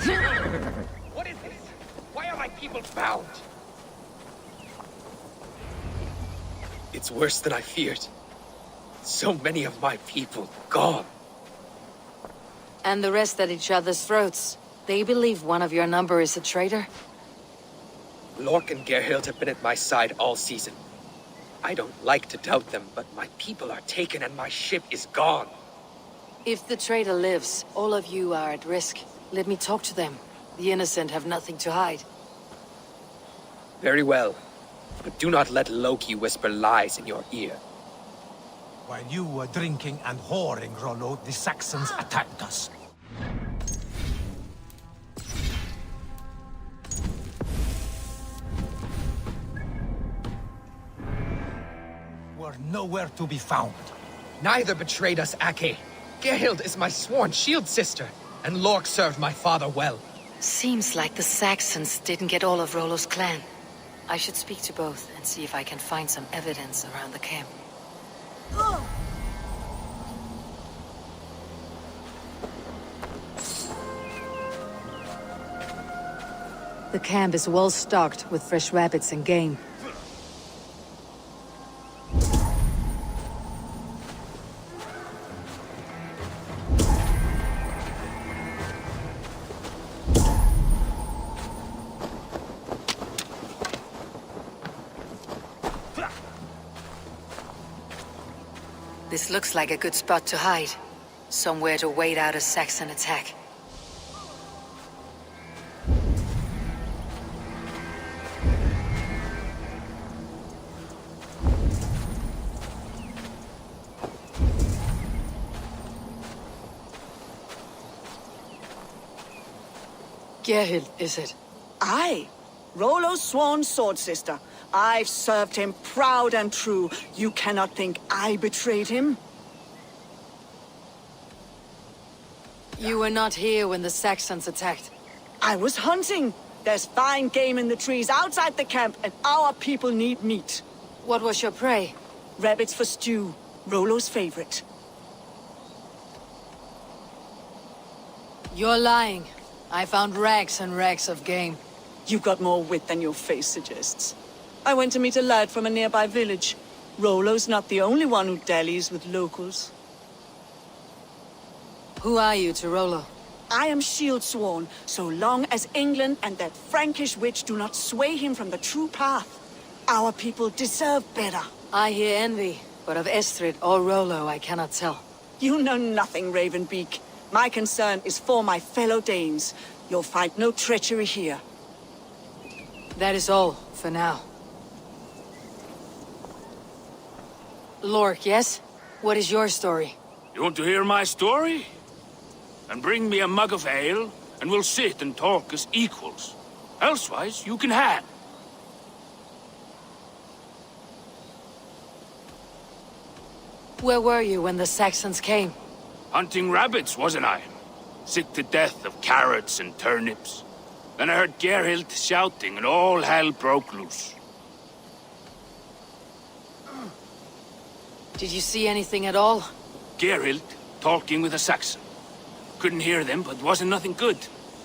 Speaker 18: What is this? Why are my people bound? It's worse than I feared. So many of my people gone.
Speaker 1: And the rest at each other's throats. They believe one of your number is a traitor?
Speaker 18: Lork and Gerhild have been at my side all season. I don't like to doubt them, but my people are taken and my ship is gone.
Speaker 1: If the traitor lives, all of you are at risk. Let me talk to them. The innocent have nothing to hide.
Speaker 18: Very well. But do not let Loki whisper lies in your ear.
Speaker 12: While you were drinking and whoring, Rollo, the Saxons attacked us. Were nowhere to be found.
Speaker 18: Neither betrayed us, Ake. Gerhild is my sworn shield sister, and Lork served my father well.
Speaker 1: Seems like the Saxons didn't get all of Rollo's clan. I should speak to both and see if I can find some evidence around the camp. The camp is well stocked with fresh rabbits and game. This looks like a good spot to hide. Somewhere to wait out a Saxon attack. Gerhild, is it?
Speaker 19: Aye. Rollo's sworn sword sister. I've served him proud and true. You cannot think I betrayed him?
Speaker 1: You were not here when the Saxons attacked.
Speaker 19: I was hunting. There's fine game in the trees outside the camp, and our people need meat.
Speaker 1: What was your prey?
Speaker 19: Rabbits for stew. Rollo's favorite.
Speaker 1: You're lying. I found rags and rags of game.
Speaker 19: You've got more wit than your face suggests. I went to meet a lad from a nearby village. Rollo's not the only one who dallies with locals.
Speaker 1: Who are you to Rollo?
Speaker 19: I am shield sworn, so long as England and that Frankish witch do not sway him from the true path. Our people deserve better.
Speaker 1: I hear envy, but of Estrid or Rollo I cannot tell.
Speaker 19: You know nothing, Ravenbeak. My concern is for my fellow Danes. You'll find no treachery here.
Speaker 1: That is all, for now. Lork, yes? What is your story?
Speaker 20: You want to hear my story? And bring me a mug of ale, and we'll sit and talk as equals. Elsewise, you can have.
Speaker 1: Where were you when the Saxons came?
Speaker 20: Hunting rabbits, wasn't I? Sick to death of carrots and turnips. Then I heard Gerhild shouting, and all hell broke loose.
Speaker 1: Did you see anything at all?
Speaker 20: Gerhild talking with a Saxon. Couldn't hear them, but wasn't nothing good.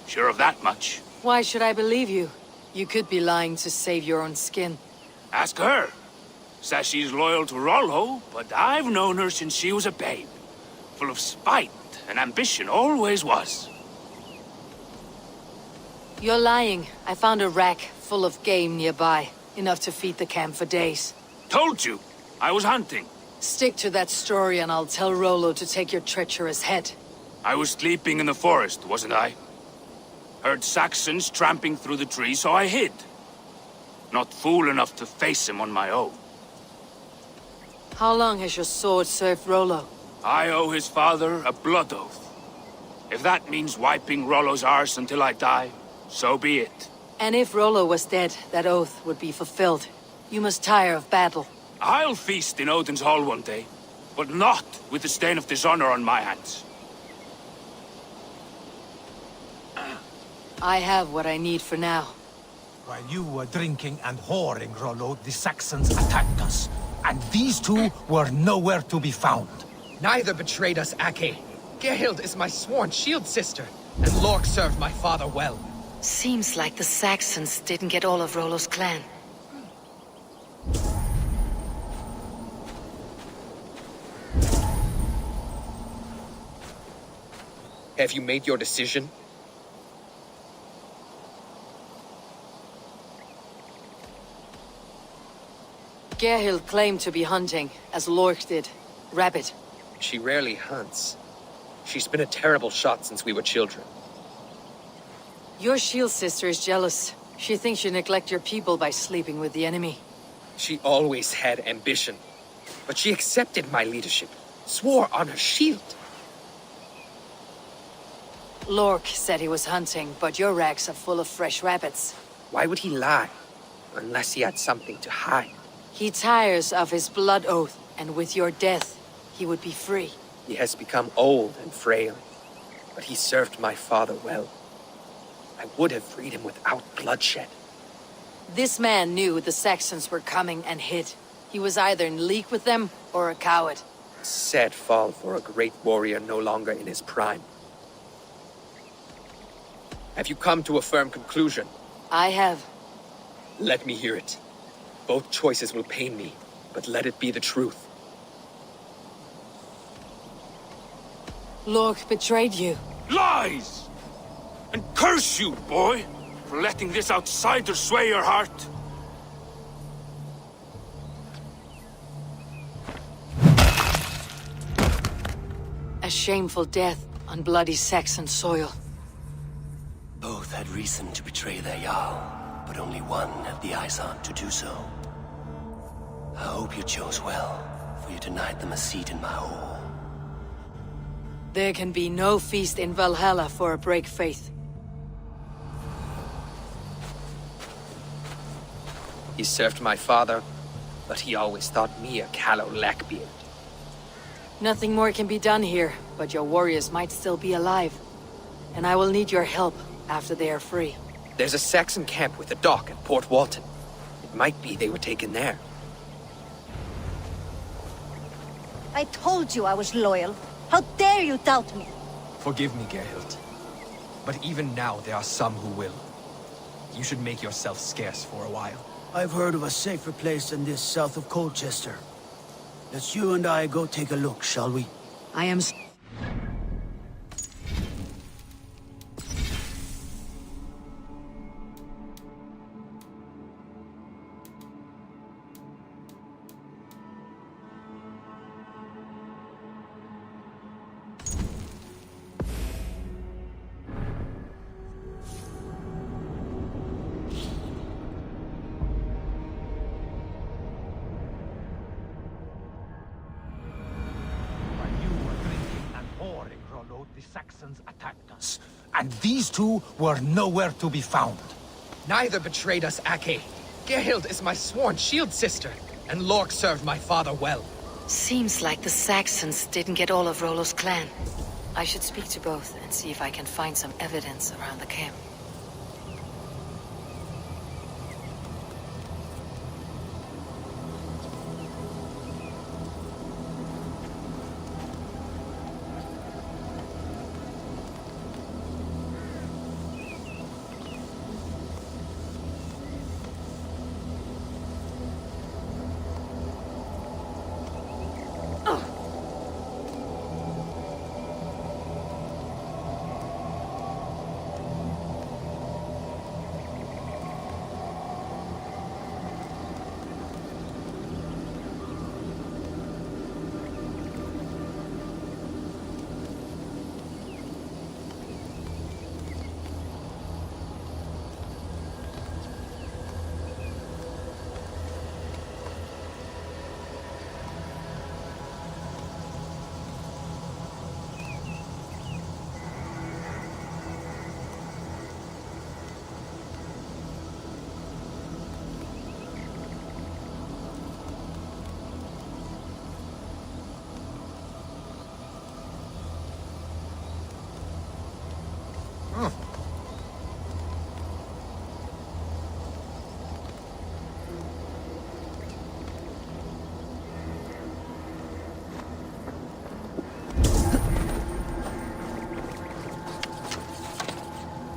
Speaker 20: Sure of that much.
Speaker 1: Why should I believe you? You could be lying to save your own skin.
Speaker 20: Ask her. Says she's loyal to Rollo, but I've known her since she was a babe. Full of spite and ambition, always was.
Speaker 1: You're lying. I found a rack full of game nearby. Enough to feed the camp for days.
Speaker 20: Told you. I was hunting.
Speaker 1: Stick to that story and I'll tell Rollo to take your treacherous head.
Speaker 20: I was sleeping in the forest, wasn't I? Heard Saxons tramping through the trees, so I hid. Not fool enough to face him on my own.
Speaker 1: How long has your sword served Rollo?
Speaker 20: I owe his father a blood oath. If that means wiping Rollo's arse until I die, so be it.
Speaker 1: And if Rollo was dead, that oath would be fulfilled. You must tire of battle.
Speaker 20: I'll feast in Odin's hall one day, but not with the stain of dishonor on my hands.
Speaker 1: I have what I need for now.
Speaker 12: While you were drinking and whoring, Rollo, the Saxons attacked us. And these two were nowhere to be found.
Speaker 18: Neither betrayed us, Ake. Gerhild is my sworn shield sister, and Lork served my father well.
Speaker 1: Seems like the Saxons didn't get all of Rollo's clan.
Speaker 18: Have you made your decision?
Speaker 1: Gerhild claimed to be hunting, as Lork did. Rabbit.
Speaker 18: She rarely hunts. She's been a terrible shot since we were children.
Speaker 1: Your shield sister is jealous. She thinks you neglect your people by sleeping with the enemy.
Speaker 18: She always had ambition. But she accepted my leadership, swore on her shield.
Speaker 1: Lork said he was hunting, but your racks are full of fresh rabbits.
Speaker 18: Why would he lie? Unless he had something to hide.
Speaker 1: He tires of his blood oath, and with your death, he would be free.
Speaker 18: He has become old and frail, but he served my father well. I would have freed him without bloodshed.
Speaker 1: This man knew the Saxons were coming and hid. He was either in league with them or a coward.
Speaker 18: Sad fall for a great warrior no longer in his prime. Have you come to a firm conclusion?
Speaker 1: I have.
Speaker 18: Let me hear it. Both choices will pain me, but let it be the truth.
Speaker 1: Lork betrayed you.
Speaker 20: Lies! And curse you, boy, for letting this outsider sway your heart.
Speaker 1: A shameful death on bloody Saxon soil.
Speaker 21: Both had reason to betray their Jarl, but only one had the Aesir to do so. I hope you chose well, for you denied them a seat in my hall.
Speaker 1: There can be no feast in Valhalla for a break faith.
Speaker 18: He served my father, but he always thought me a callow lackbeard.
Speaker 1: Nothing more can be done here, but your warriors might still be alive. And I will need your help after they are free.
Speaker 18: There's a Saxon camp with a dock at Port Walton. It might be they were taken there.
Speaker 22: I told you I was loyal. How dare you doubt me?
Speaker 18: Forgive me, Gerhild. But even now there are some who will. You should make yourself scarce for a while.
Speaker 23: I've heard of a safer place than this south of Colchester. Let's you and I go take a look, shall we?
Speaker 1: I am...
Speaker 12: The Saxons attacked us, and these two were nowhere to be found.
Speaker 18: Neither betrayed us, Ake. Gerhild is my sworn shield sister, and Lork served my father well.
Speaker 1: Seems like the Saxons didn't get all of Rollo's clan. I should speak to both and see if I can find some evidence around the camp.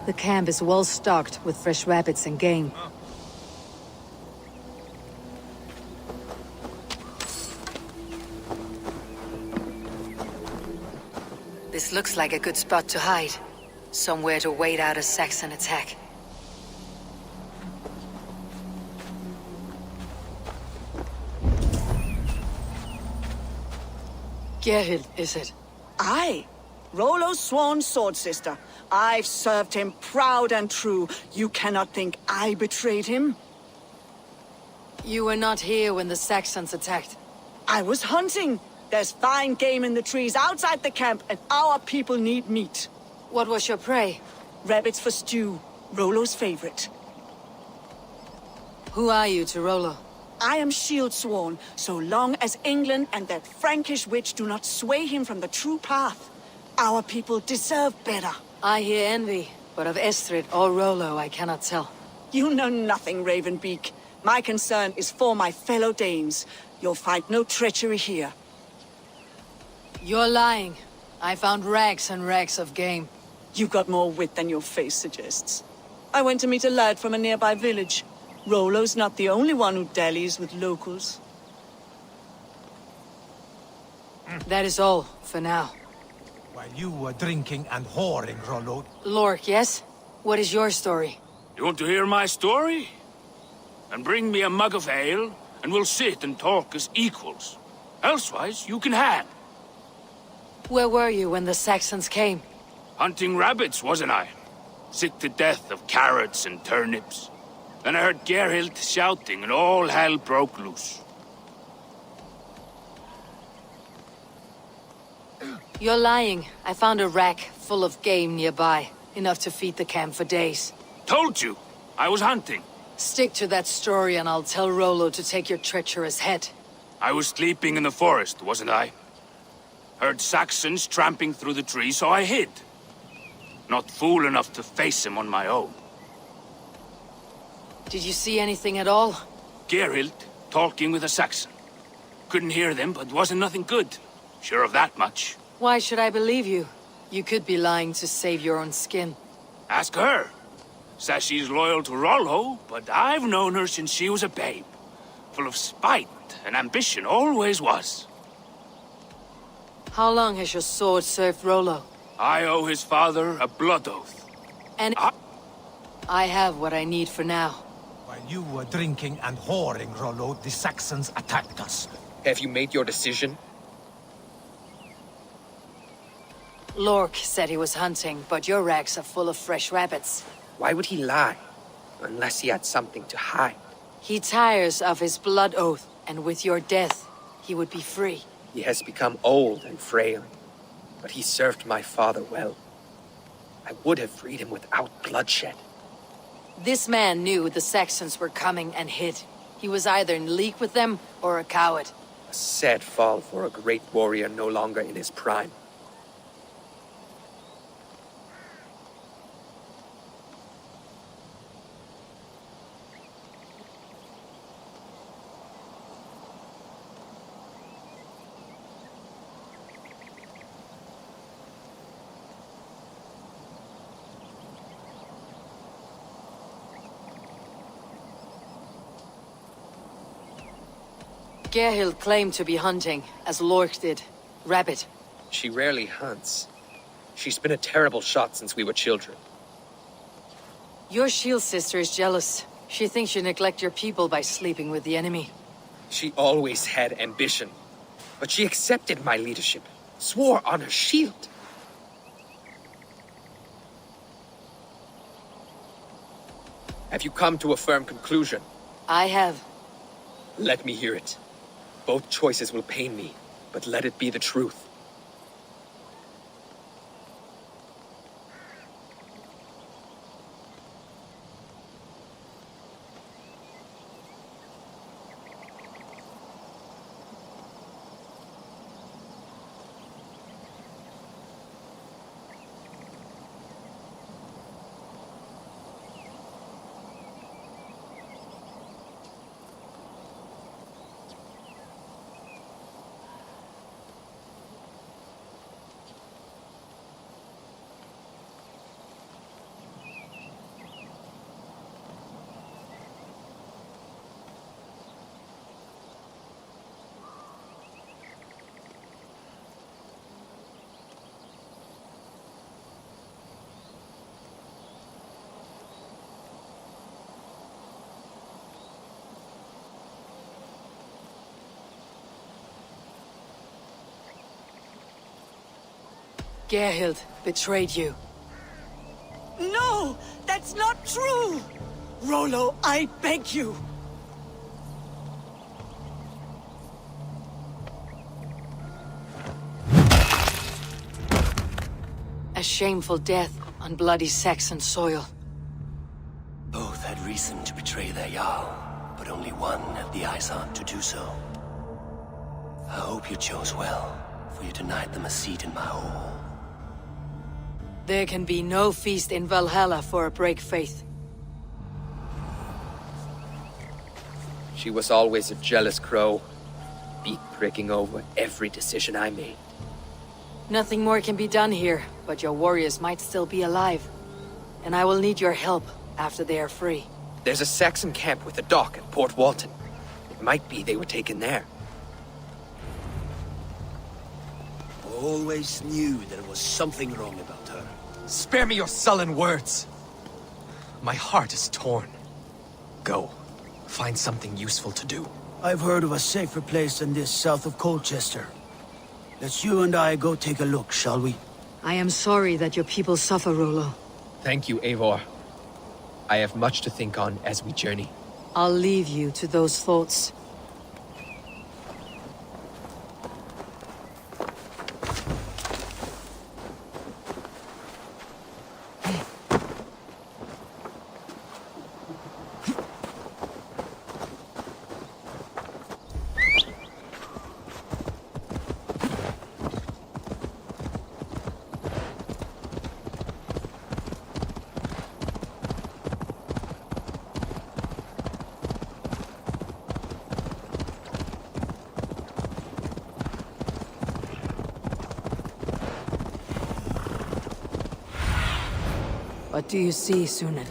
Speaker 1: The camp is well stocked with fresh rabbits and game. This looks like a good spot to hide. Somewhere to wait out a Saxon attack. Gerhild, is it?
Speaker 19: Aye. Rollo's sworn sword sister. I've served him proud and true. You cannot think I betrayed him?
Speaker 1: You were not here when the Saxons attacked.
Speaker 19: I was hunting. There's fine game in the trees outside the camp, and our people need meat.
Speaker 1: What was your prey?
Speaker 19: Rabbits for stew. Rollo's favorite.
Speaker 1: Who are you to Rollo?
Speaker 19: I am shield sworn, so long as England and that Frankish witch do not sway him from the true path. Our people deserve better.
Speaker 1: I hear envy, but of Estrid or Rollo I cannot tell.
Speaker 19: You know nothing, Ravenbeak. My concern is for my fellow Danes. You'll find no treachery here.
Speaker 1: You're lying. I found rags and rags of game.
Speaker 19: You've got more wit than your face suggests. I went to meet a lad from a nearby village. Rollo's not the only one who dallies with locals.
Speaker 1: That is all, for now.
Speaker 12: While you were drinking and whoring, Rollo...
Speaker 1: Lork, yes? What is your story?
Speaker 20: You want to hear my story? And bring me a mug of ale, and we'll sit and talk as equals. Elsewise, you can hang.
Speaker 1: Where were you when the Saxons came?
Speaker 20: Hunting rabbits, wasn't I? Sick to death of carrots and turnips. Then I heard Gerhild shouting, and all hell broke loose.
Speaker 1: You're lying. I found a rack full of game nearby. Enough to feed the camp for days.
Speaker 20: Told you! I was hunting.
Speaker 1: Stick to that story and I'll tell Rollo to take your treacherous head.
Speaker 20: I was sleeping in the forest, wasn't I? Heard Saxons tramping through the trees, so I hid. Not fool enough to face him on my own.
Speaker 1: Did you see anything at all?
Speaker 20: Gerhild talking with a Saxon. Couldn't hear them, but wasn't nothing good. Sure of that much.
Speaker 1: Why should I believe you? You could be lying to save your own skin.
Speaker 20: Ask her. Says she's loyal to Rollo, but I've known her since she was a babe. Full of spite and ambition, always was.
Speaker 1: How long has your sword served Rollo?
Speaker 20: I owe his father a blood oath.
Speaker 1: And I have what I need for now.
Speaker 12: While you were drinking and whoring, Rollo, the Saxons attacked us.
Speaker 18: Have you made your decision?
Speaker 1: Lork said he was hunting, but your racks are full of fresh rabbits.
Speaker 18: Why would he lie? Unless he had something to hide.
Speaker 1: He tires of his blood oath, and with your death, he would be free.
Speaker 18: He has become old and frail, but he served my father well. I would have freed him without bloodshed.
Speaker 1: This man knew the Saxons were coming and hid. He was either in league with them or a coward.
Speaker 18: A sad fall for a great warrior no longer in his prime.
Speaker 1: Gerhild claimed to be hunting, as Lork did. Rabbit.
Speaker 18: She rarely hunts. She's been a terrible shot since we were children.
Speaker 1: Your shield sister is jealous. She thinks you neglect your people by sleeping with the enemy.
Speaker 18: She always had ambition. But she accepted my leadership. Swore on her shield. Have you come to a firm conclusion?
Speaker 1: I have.
Speaker 18: Let me hear it. Both choices will pain me, but let it be the truth.
Speaker 1: Gerhild betrayed you.
Speaker 19: No! That's not true! Rollo, I beg you!
Speaker 1: A shameful death on bloody Saxon soil.
Speaker 21: Both had reason to betray their Jarl, but only one had the Aesir to do so. I hope you chose well, for you denied them a seat in my hall.
Speaker 1: There can be no feast in Valhalla for a break faith.
Speaker 18: She was always a jealous crow, beak pricking over every decision I made.
Speaker 1: Nothing more can be done here, but your warriors might still be alive. And I will need your help after they are free.
Speaker 18: There's a Saxon camp with a dock at Port Walton. It might be they were taken there.
Speaker 23: Always knew there was something wrong about her.
Speaker 18: Spare me your sullen words. My heart is torn. Go. Find something useful to do.
Speaker 23: I've heard of a safer place than this south of Colchester. Let's you and I go take a look, shall we?
Speaker 1: I am sorry that your people suffer, Rollo.
Speaker 18: Thank you, Eivor. I have much to think on as we journey.
Speaker 1: I'll leave you to those thoughts. What do you see, Sunan?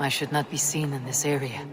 Speaker 1: I should not be seen in this area.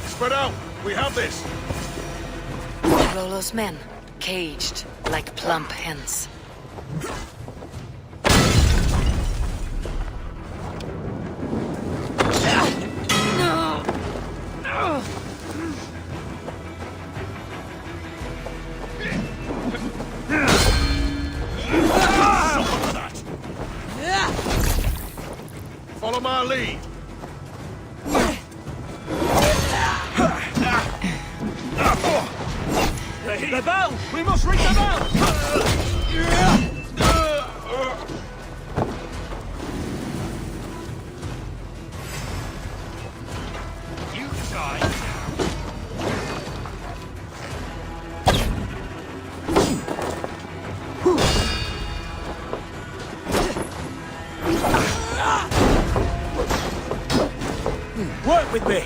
Speaker 9: Spread out! We have this!
Speaker 1: Rollo's men, caged like plump hens.
Speaker 9: Follow my lead!
Speaker 6: The bell! We must ring the bell! You die now.
Speaker 12: Work with me!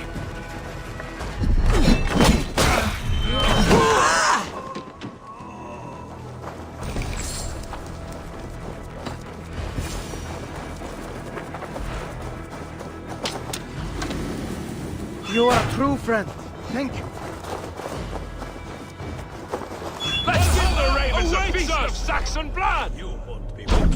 Speaker 2: You are a true friend. Thank you.
Speaker 20: Let's give the ravens a feast of Saxon blood!
Speaker 14: You hunt people.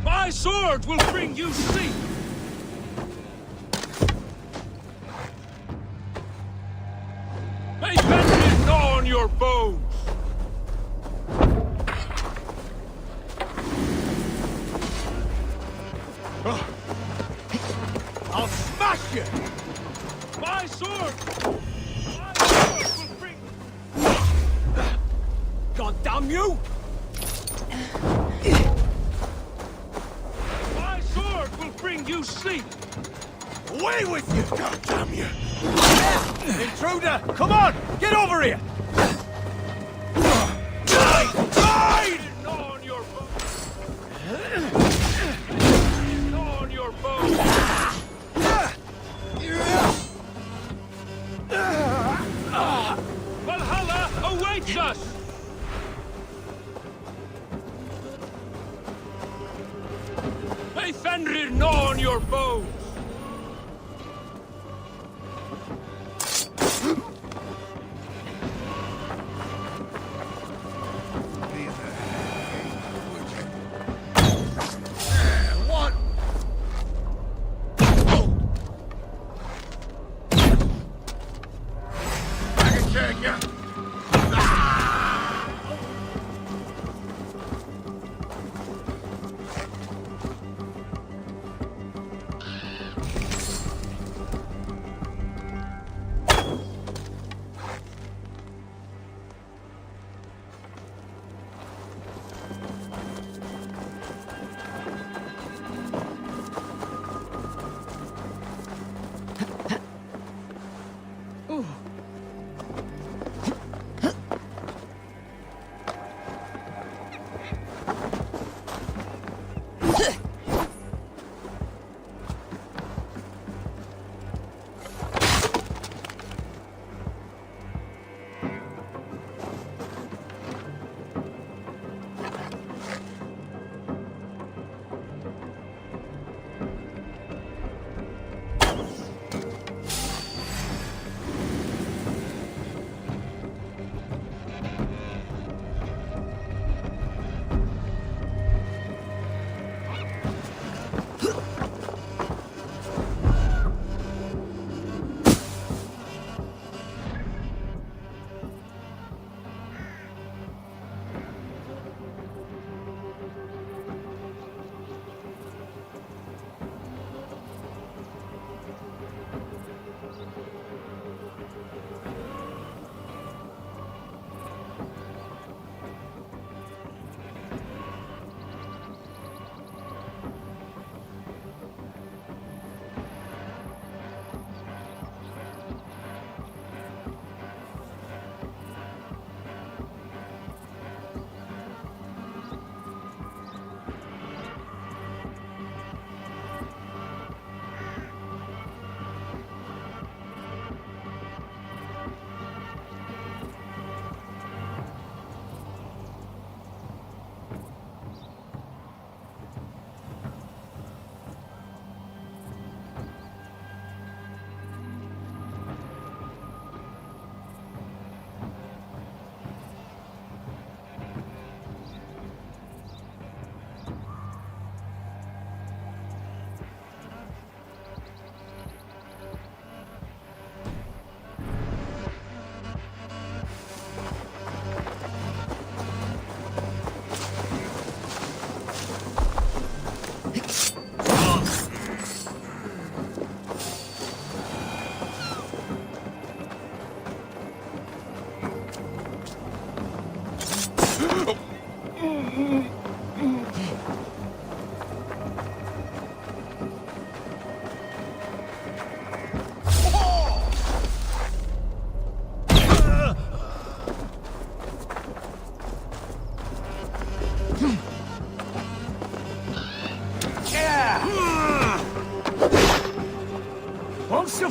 Speaker 20: My sword will bring you sleep! May Fenrir gnaw on your bones!
Speaker 12: I'll smash you!
Speaker 20: My sword! My sword will bring...
Speaker 12: God damn you!
Speaker 20: My sword will bring you sleep!
Speaker 12: Away with you, God damn you! Intruder, come on! Get over here! Die!
Speaker 20: Gnaw on your bones! Gnaw on your bones! Valhalla awaits us! May Fenrir gnaw on your bones!
Speaker 12: What? I can take you!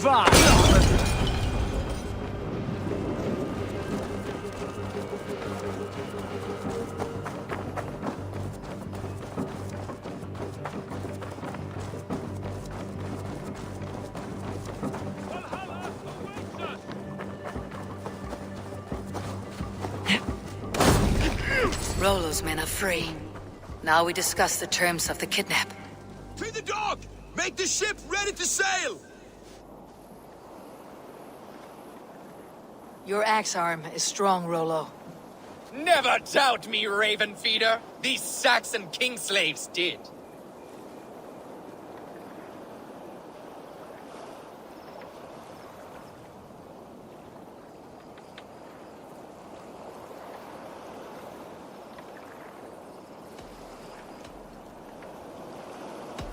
Speaker 6: survive!
Speaker 1: Rollo's men are free. Now we discuss the terms of the kidnap.
Speaker 3: To the dock! Make the ship ready to sail!
Speaker 1: Your axe arm is strong, Rollo.
Speaker 18: Never doubt me, Raven Feeder. These Saxon king slaves did.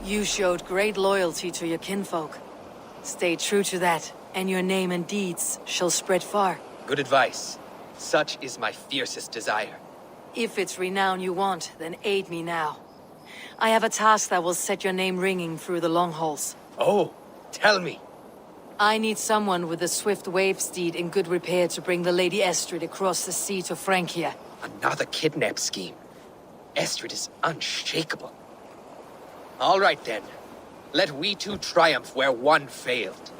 Speaker 1: You showed great loyalty to your kinfolk. Stay true to that, and your name and deeds shall spread far.
Speaker 18: Good advice. Such is my fiercest desire.
Speaker 1: If it's renown you want, then aid me now. I have a task that will set your name ringing through the long halls.
Speaker 18: Oh, tell me.
Speaker 1: I need someone with a swift wave steed in good repair to bring the Lady Estrid across the sea to Francia.
Speaker 18: Another kidnap scheme. Estrid is unshakable. All right then. Let we two triumph where one failed.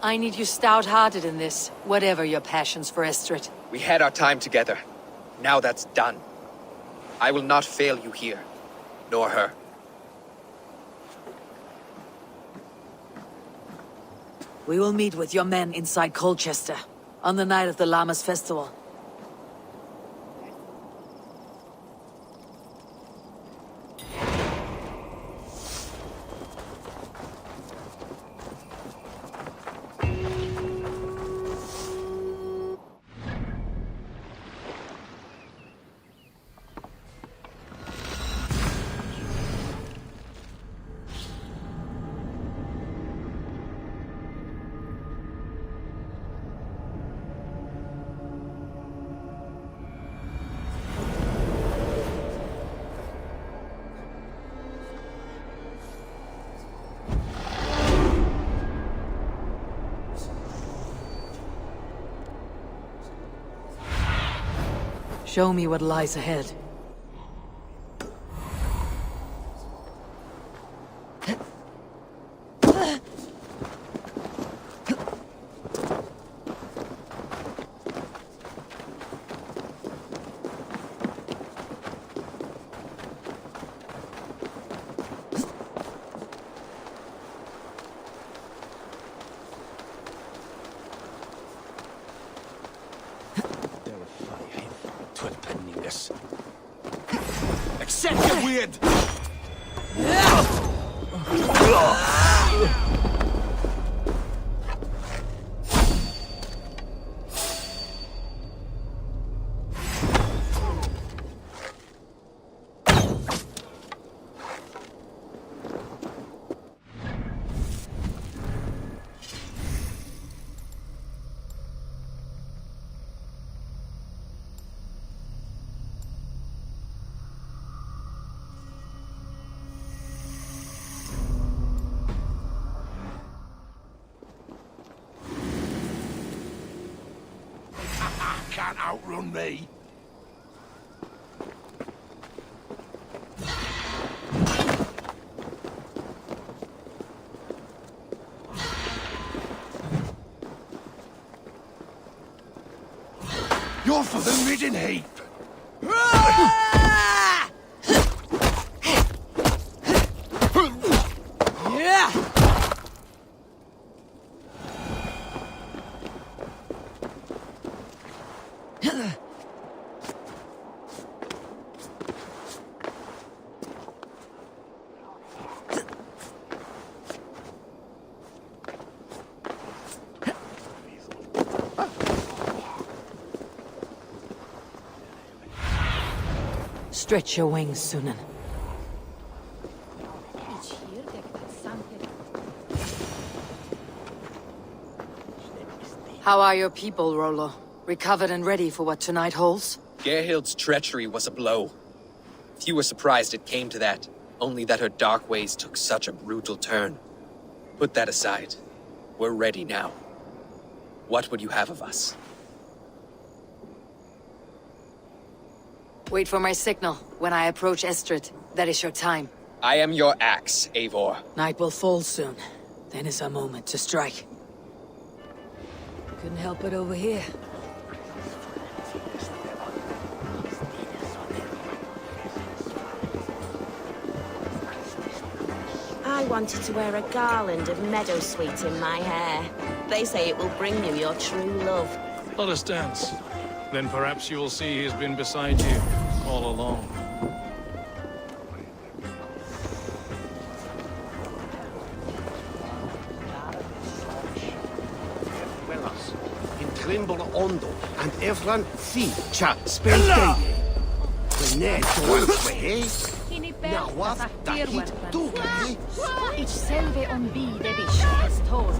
Speaker 1: I need you stout-hearted in this, whatever your passions for Estrid.
Speaker 18: We had our time together. Now that's done. I will not fail you here, nor her.
Speaker 1: We will meet with your men inside Colchester, on the night of the Lammas festival. Show me what lies ahead.
Speaker 3: Accept the weird! Can't outrun me. You're for the midden heap.
Speaker 1: Stretch your wings, Sunan. How are your people, Rollo? Recovered and ready for what tonight holds?
Speaker 18: Gerhild's treachery was a blow. Few were surprised it came to that, only that her dark ways took such a brutal turn. Put that aside. We're ready now. What would you have of us?
Speaker 1: Wait for my signal. When I approach Estrid, that is your time.
Speaker 18: I am your axe, Eivor.
Speaker 1: Night will fall soon. Then is our moment to strike. Couldn't help it over here.
Speaker 4: I wanted to wear a garland of meadowsweet in my hair. They say it will bring you your true love.
Speaker 14: Let us dance. Then perhaps you will see he has been beside you all along.
Speaker 2: In Trimble Ondo and Evran Fi Cha Spendeye. When Toanswe, Nawaf Tahit Tukay.
Speaker 5: Ich selve on bide visches tåg.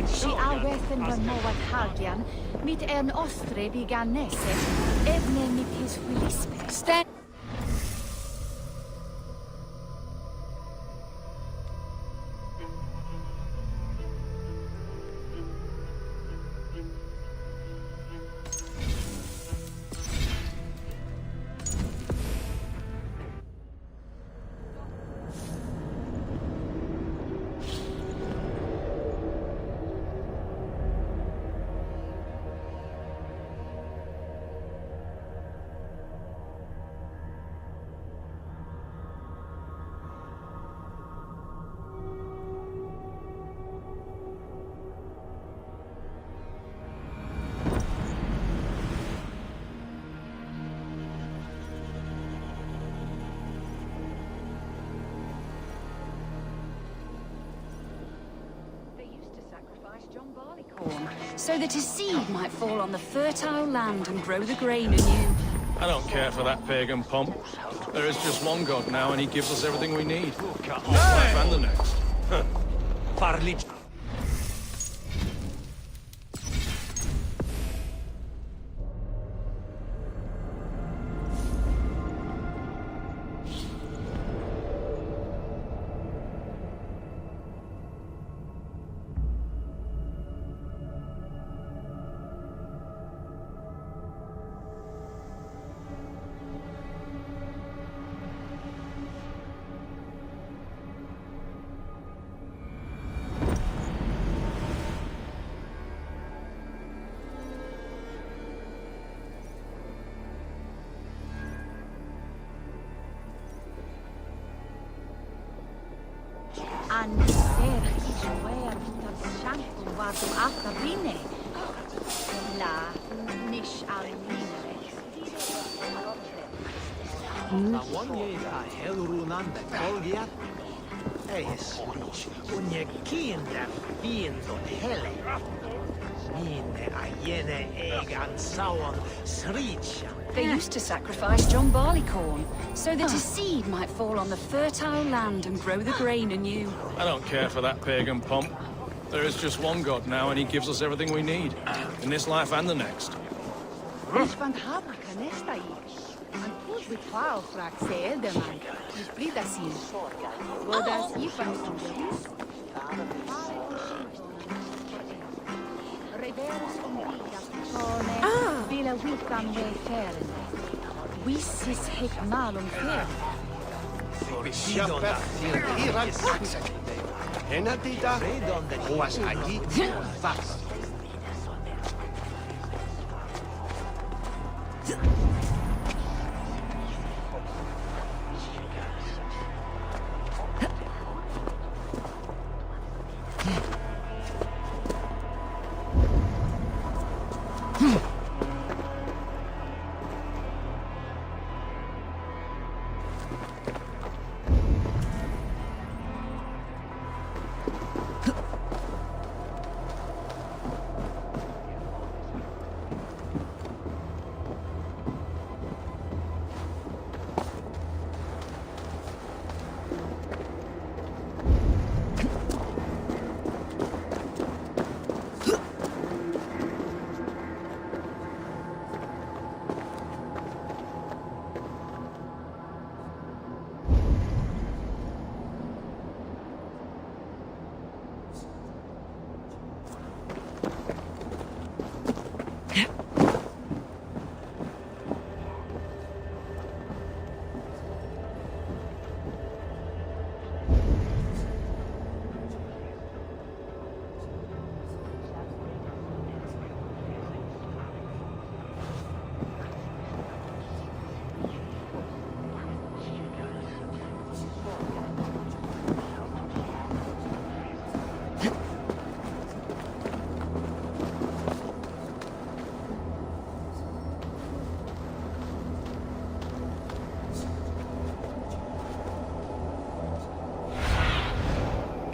Speaker 5: Si arbeiten var Moat Hagian, mit en ostre viganese, evne mit his willisme. Stand. So that his seed might fall on the fertile land and grow the grain anew.
Speaker 14: I don't care for that pagan pomp. There is just one God now, and he gives us everything we need. This life and the next.
Speaker 5: An ser wer dat shanku vadu akavine. La nish almine.
Speaker 2: Awonjega helrunande kolgiat. Eis, unje kinder fiendo hele. Mine ajene egan saon sricha.
Speaker 5: They used to sacrifice John Barleycorn, so that his seed might fall on the fertile land and grow the grain anew.
Speaker 14: I don't care for that pagan pomp. There is just one God now, and he gives us everything we need. In this life and the next.
Speaker 5: Van Habaka nestai. An put with file frak se elderman. Is pridasin. Vodas ifan sunderis. Reveres omega. Vila wikam we ferne. Wissis hek malum fer.
Speaker 2: Shopper Iran Saxon. Enadida was allí fast.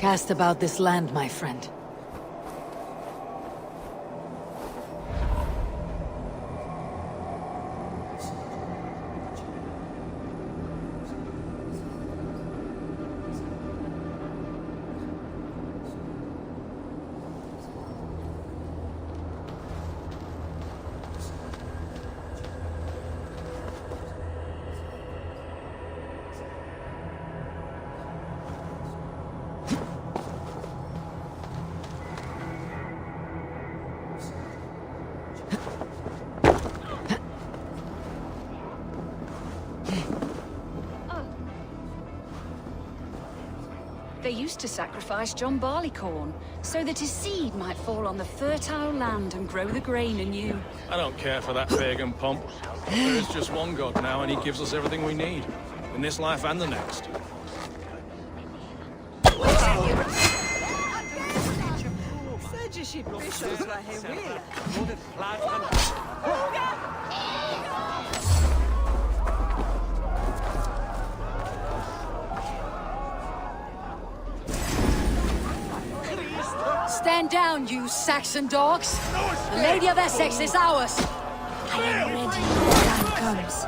Speaker 1: Cast about this land, my friend.
Speaker 5: They used to sacrifice John Barleycorn, so that his seed might fall on the fertile land and grow the grain anew.
Speaker 14: I don't care for that pagan pomp. There is just one God now, and he gives us everything we need. In this life and the next.
Speaker 1: Stand down, you Saxon dogs! The Lady of Essex is ours! I am ready when the time comes.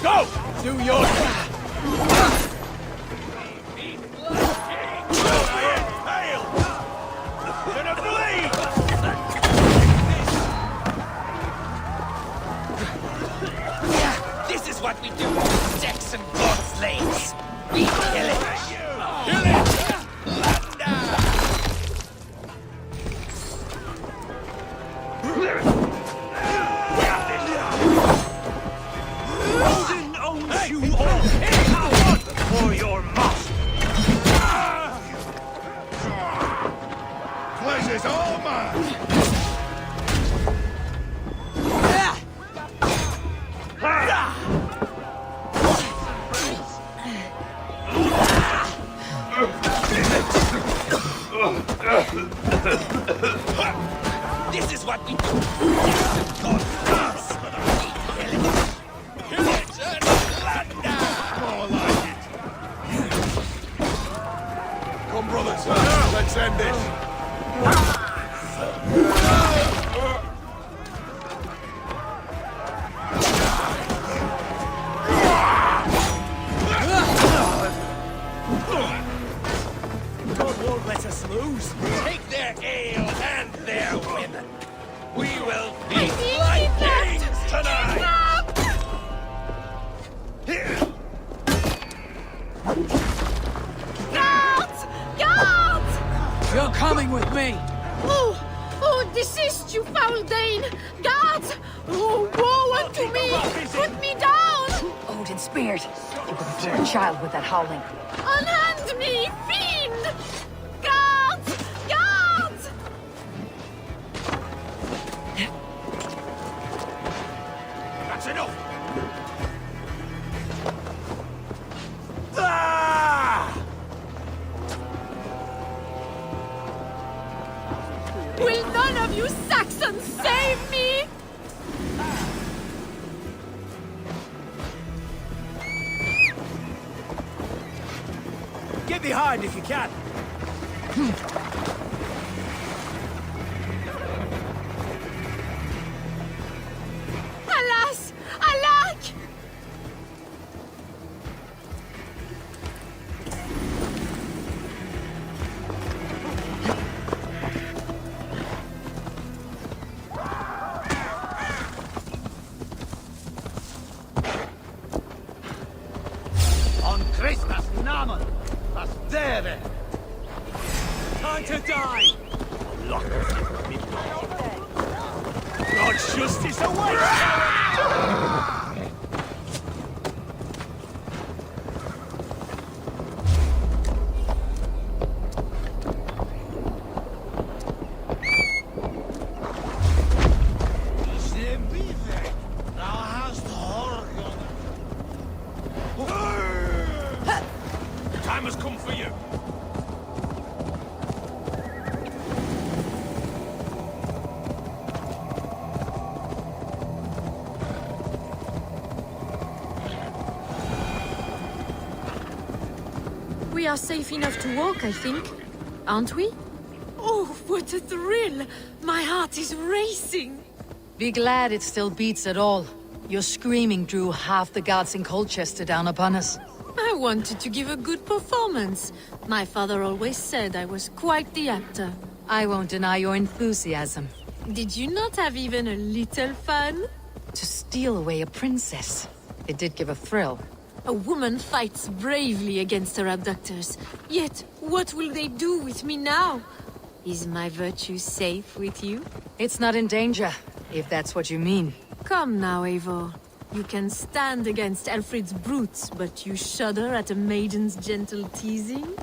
Speaker 12: Go! Do your...
Speaker 11: This is what we do, Saxon god slaves. We kill it. Kill it!
Speaker 12: Odin owns you all! Coward! For your master! Pleasure's all mine!
Speaker 11: This is what we do. Saxon god slaves. We kill it. Kill it and plunder!
Speaker 12: More like it. Come, brothers. Let's end this.
Speaker 11: God won't let us lose. Take their ale and their women. We will be like kings tonight.
Speaker 8: Guards! Guards!
Speaker 1: You're coming with me!
Speaker 8: Oh, desist, you foul Dane! Guards! Oh, woe unto me! Put me down!
Speaker 1: Odin speared. You could throw a child with that howling.
Speaker 8: Unhand me, fiend! Guards! Guards!
Speaker 12: That's enough!
Speaker 8: Will none of you Saxons save me?
Speaker 12: Get behind if you can.
Speaker 8: Alas! Alack!
Speaker 12: On Christmas namen. Was there? Time to die. Lock us in God's justice awaits.
Speaker 14: Time has come for you.
Speaker 8: We are safe enough to walk, I think. Aren't we? Oh, what a thrill! My heart is racing!
Speaker 1: Be glad it still beats at all. Your screaming drew half the guards in Colchester down upon us.
Speaker 8: I wanted to give a good performance. My father always said I was quite the actor.
Speaker 1: I won't deny your enthusiasm.
Speaker 8: Did you not have even a little fun?
Speaker 1: To steal away a princess. It did give a thrill.
Speaker 8: A woman fights bravely against her abductors. Yet, what will they do with me now? Is my virtue safe with you?
Speaker 1: It's not in danger, if that's what you mean.
Speaker 8: Come now, Eivor. You can stand against Alfred's brutes, but you shudder at a maiden's gentle teasing?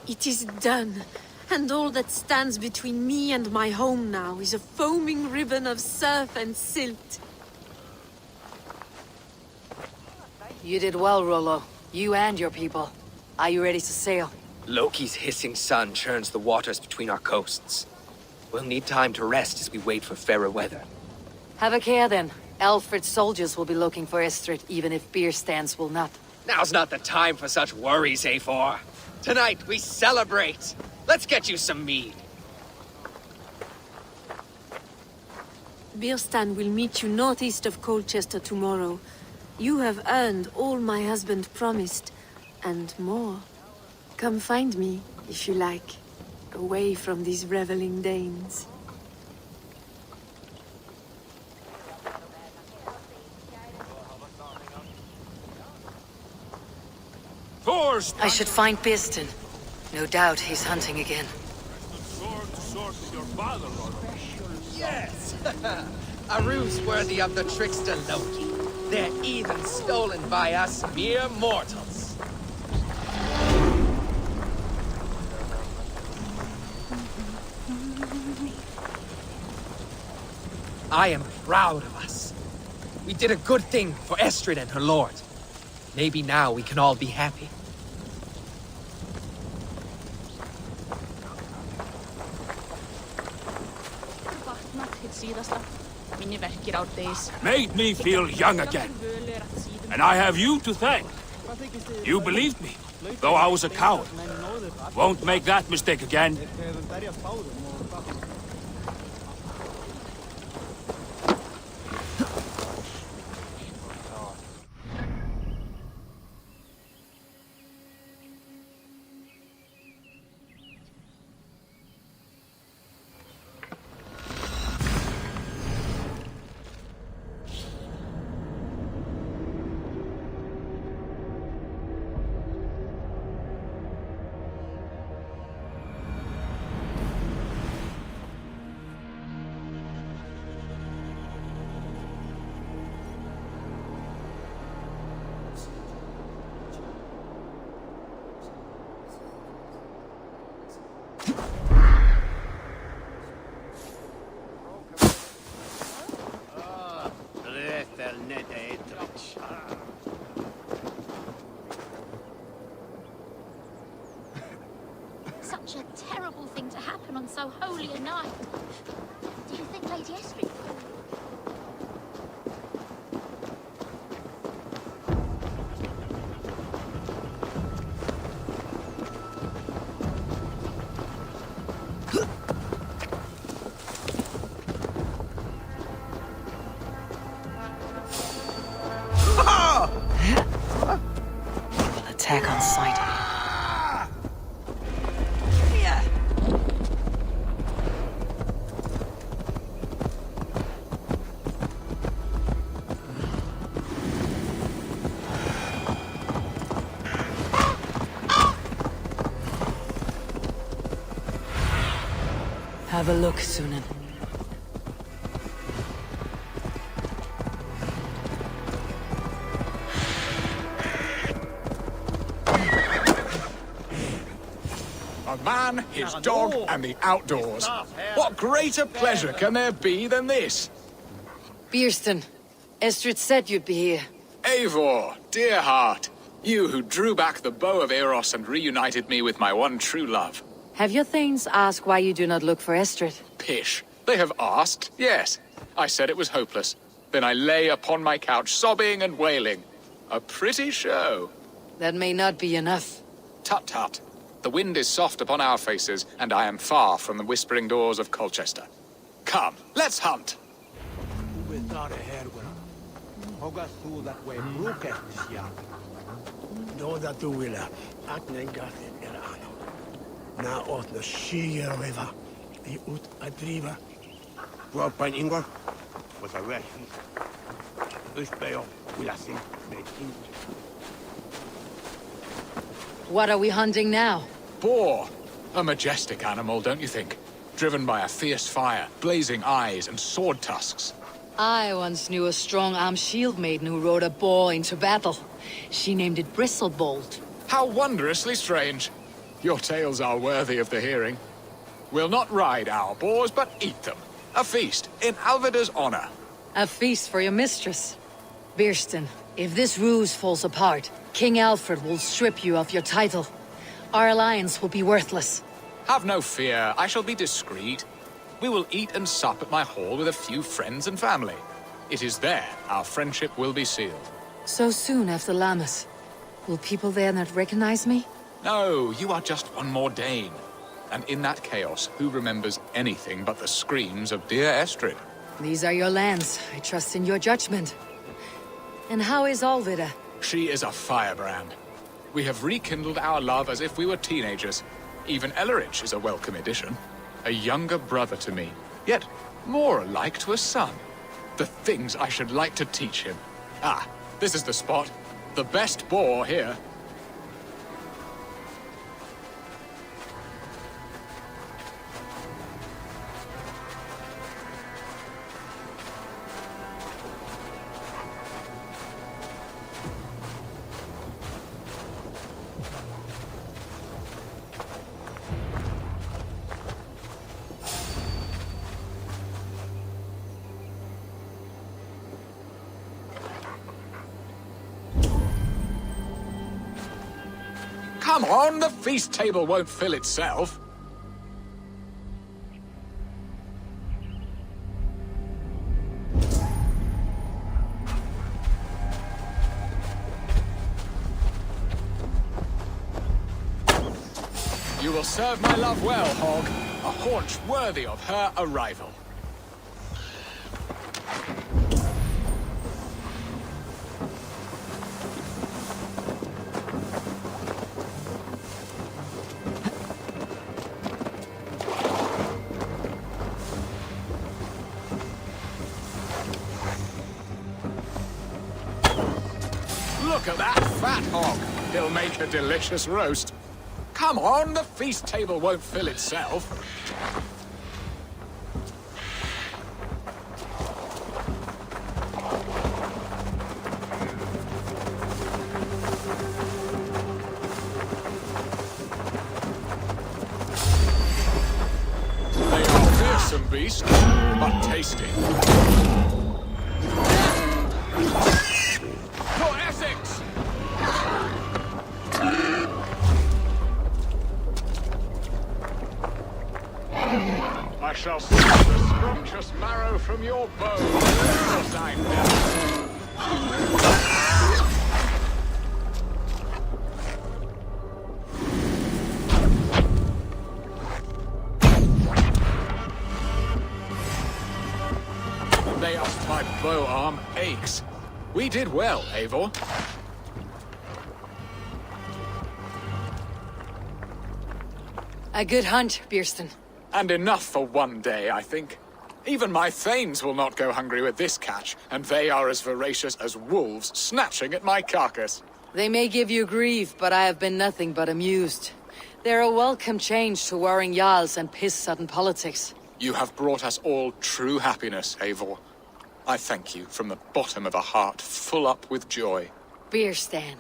Speaker 8: It is done, and all that stands between me and my home now is a foaming ribbon of surf and silt.
Speaker 1: You did well, Rollo. You and your people. Are you ready to sail?
Speaker 18: Loki's hissing sun churns the waters between our coasts. We'll need time to rest as we wait for fairer weather.
Speaker 1: Have a care then. Alfred's soldiers will be looking for Estrid, even if beer stands will not.
Speaker 18: Now's not the time for such worries, Eivor. Tonight, we celebrate. Let's get you some mead.
Speaker 8: Birstan will meet you northeast of Colchester tomorrow. You have earned all my husband promised, and more. Come find me, if you like, away from these reveling Danes.
Speaker 1: I should find Birstan. No doubt he's hunting again.
Speaker 18: Yes! A ruse worthy of the trickster Loki. They're even stolen by us mere mortals. I am proud of us. We did a good thing for Estrid and her lord. Maybe now we can all be happy.
Speaker 20: Made me feel young again. And I have you to thank. You believed me, though I was a coward. Won't make that mistake again.
Speaker 7: Such a terrible thing to happen on so holy a night. Do you think Lady Estrid...
Speaker 1: Attack on sight. Have a look, Sunan.
Speaker 9: A man, his dog, and the outdoors. What greater pleasure can there be than this?
Speaker 1: Bierston, Estrid said you'd be here.
Speaker 9: Eivor, dear heart. You who drew back the bow of Eros and reunited me with my one true love.
Speaker 1: Have your thanes asked why you do not look for Estrid?
Speaker 9: Pish. They have asked, yes. I said it was hopeless. Then I lay upon my couch, sobbing and wailing. A pretty show.
Speaker 1: That may not be enough.
Speaker 9: Tut-tut. The wind is soft upon our faces, and I am far from the whispering doors of Colchester. Come, let's hunt.
Speaker 12: Na åt na skier river. I ut adriva. Rob by Ingor was a wreck. Usbeo, Willassing,
Speaker 1: What are we hunting now?
Speaker 9: Boar. A majestic animal, don't you think? Driven by a fierce fire, blazing eyes, and sword tusks.
Speaker 1: I once knew a strong-armed shield maiden who rode a boar into battle. She named it Bristlebolt.
Speaker 9: How wondrously strange. Your tales are worthy of the hearing. We'll not ride our boars, but eat them. A feast, in Alvida's honor.
Speaker 1: A feast for your mistress. Bierston, if this ruse falls apart, King Alfred will strip you of your title. Our alliance will be worthless.
Speaker 9: Have no fear, I shall be discreet. We will eat and sup at my hall with a few friends and family. It is there our friendship will be sealed.
Speaker 1: So soon after Lammas. Will people there not recognize me?
Speaker 9: No, you are just one more Dane. And in that chaos, who remembers anything but the screams of dear Estrid?
Speaker 1: These are your lands. I trust in your judgment. And how is Alvida?
Speaker 9: She is a firebrand. We have rekindled our love as if we were teenagers. Even Ellerich is a welcome addition. A younger brother to me, yet more alike to a son. The things I should like to teach him. Ah, this is the spot. The best boar here. Come on, the feast table won't fill itself. You will serve my love well, Hog. A haunch worthy of her arrival. Look at that fat hog. He'll make a delicious roast. Come on, the feast table won't fill itself. They are fearsome beasts, but tasty. For Essex! I shall suck the scrumptious marrow from your bones. Yes, I know. They asked my bow arm aches. We did well, Eivor.
Speaker 1: A good hunt, Bierston.
Speaker 9: And enough for one day, I think. Even my thanes will not go hungry with this catch, and they are as voracious as wolves snatching at my carcass.
Speaker 1: They may give you grief, but I have been nothing but amused. They're a welcome change to warring jarls and piss-sudden politics.
Speaker 9: You have brought us all true happiness, Eivor. I thank you from the bottom of a heart full up with joy.
Speaker 1: Birsten,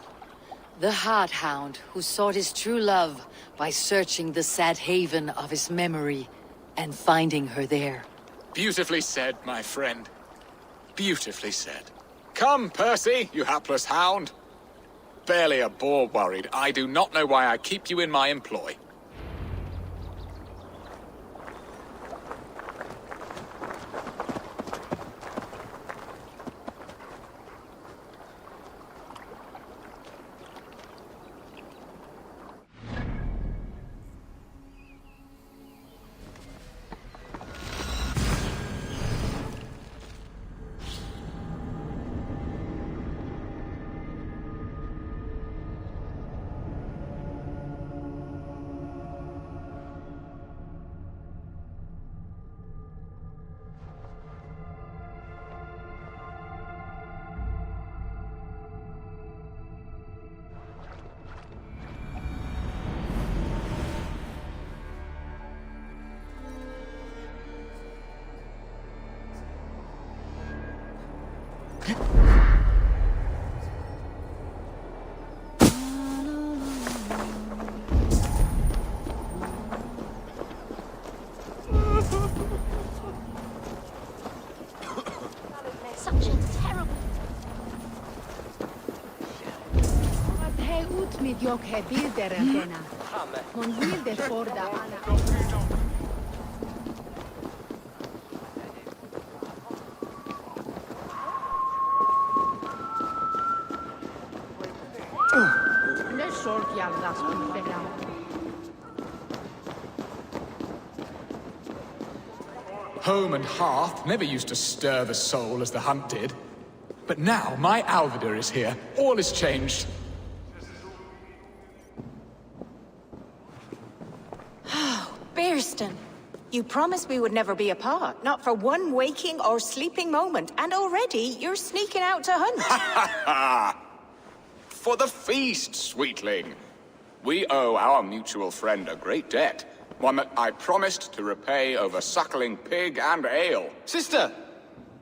Speaker 1: the Heart Hound who sought his true love by searching the sad haven of his memory and finding her there.
Speaker 9: Beautifully said, my friend. Beautifully said. Come, Percy, you hapless hound. Barely a boar worried. I do not know why I keep you in my employ.
Speaker 7: Such a terrible...
Speaker 5: Vad är ut med jocke bilder denna? Hon vill det forda alla. Det sort jävla skuldbära.
Speaker 9: Home and hearth never used to stir the soul as the hunt did. But now my Alvidar is here. All is changed.
Speaker 13: Birsten, you promised we would never be apart, not for one waking or sleeping moment, and already you're sneaking out to hunt.
Speaker 9: For the feast, sweetling. We owe our mutual friend a great debt. One that I promised to repay over suckling pig and ale.
Speaker 10: Sister,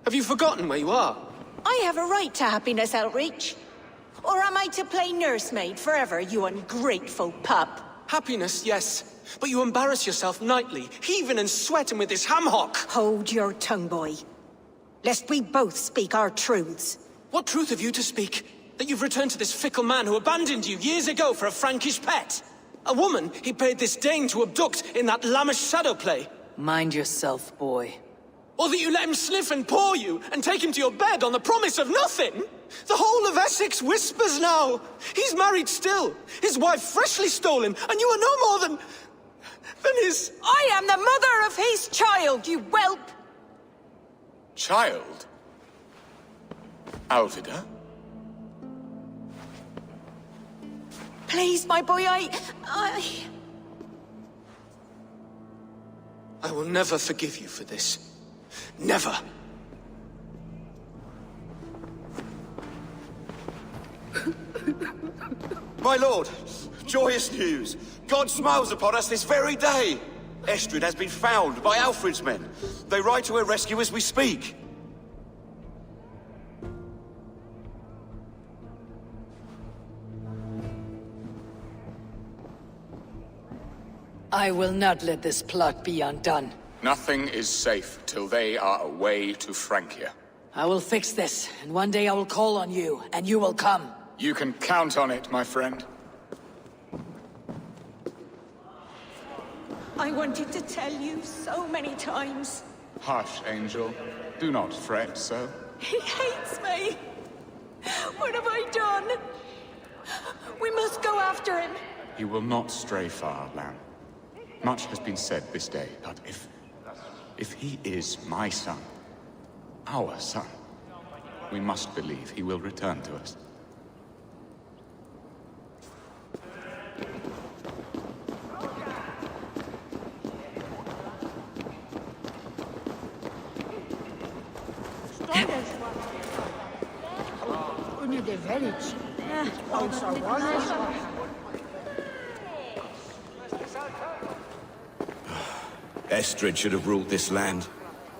Speaker 10: have you forgotten where you are?
Speaker 13: I have a right to happiness, Outreach. Or am I to play nursemaid forever, you ungrateful pup?
Speaker 10: Happiness, yes. But you embarrass yourself nightly, heaving and sweating with this ham-hock.
Speaker 13: Hold your tongue, boy. Lest we both speak our truths.
Speaker 10: What truth have you to speak? That you've returned to this fickle man who abandoned you years ago for a Frankish pet? A woman he paid this Dane to abduct in that lammish shadow play?
Speaker 1: Mind yourself, boy.
Speaker 10: Or that you let him sniff and paw you, and take him to your bed on the promise of nothing? The whole of Essex whispers now. He's married still, his wife freshly stolen, and you are no more than his...
Speaker 13: I am the mother of his child, you whelp!
Speaker 9: Child? Alvidar?
Speaker 13: Please, my boy, I
Speaker 10: will never forgive you for this. Never.
Speaker 15: My lord, joyous news. God smiles upon us this very day. Estrid has been found by Alfred's men. They ride to her rescue as we speak.
Speaker 1: I will not let this plot be undone.
Speaker 9: Nothing is safe till they are away to Francia.
Speaker 1: I will fix this, and one day I will call on you, and you will come.
Speaker 9: You can count on it, my friend.
Speaker 13: I wanted to tell you so many times.
Speaker 9: Hush, Angel. Do not fret so.
Speaker 13: He hates me. What have I done? We must go after him.
Speaker 9: He will not stray far, lamb. Much has been said this day, but if he is my son, our son, we must believe he will return to us.
Speaker 5: Under the village.
Speaker 15: Estrid should have ruled this land.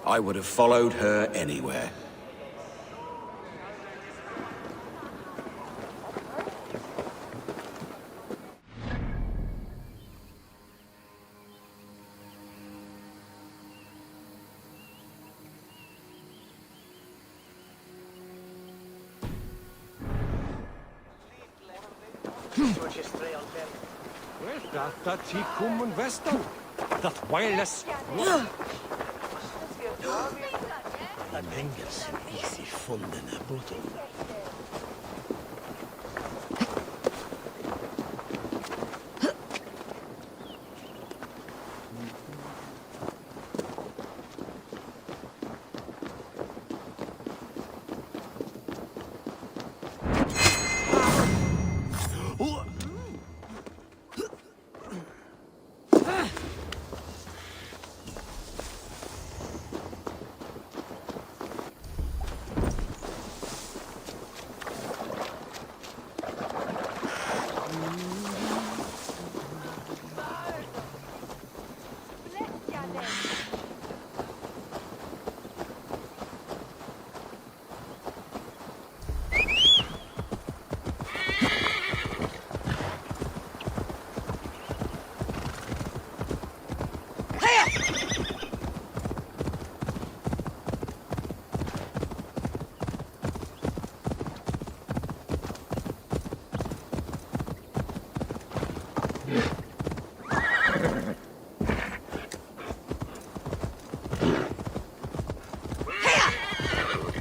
Speaker 15: I would have followed her anywhere.
Speaker 2: That he come and western. That wireless.
Speaker 21: En Engels easy funden boten.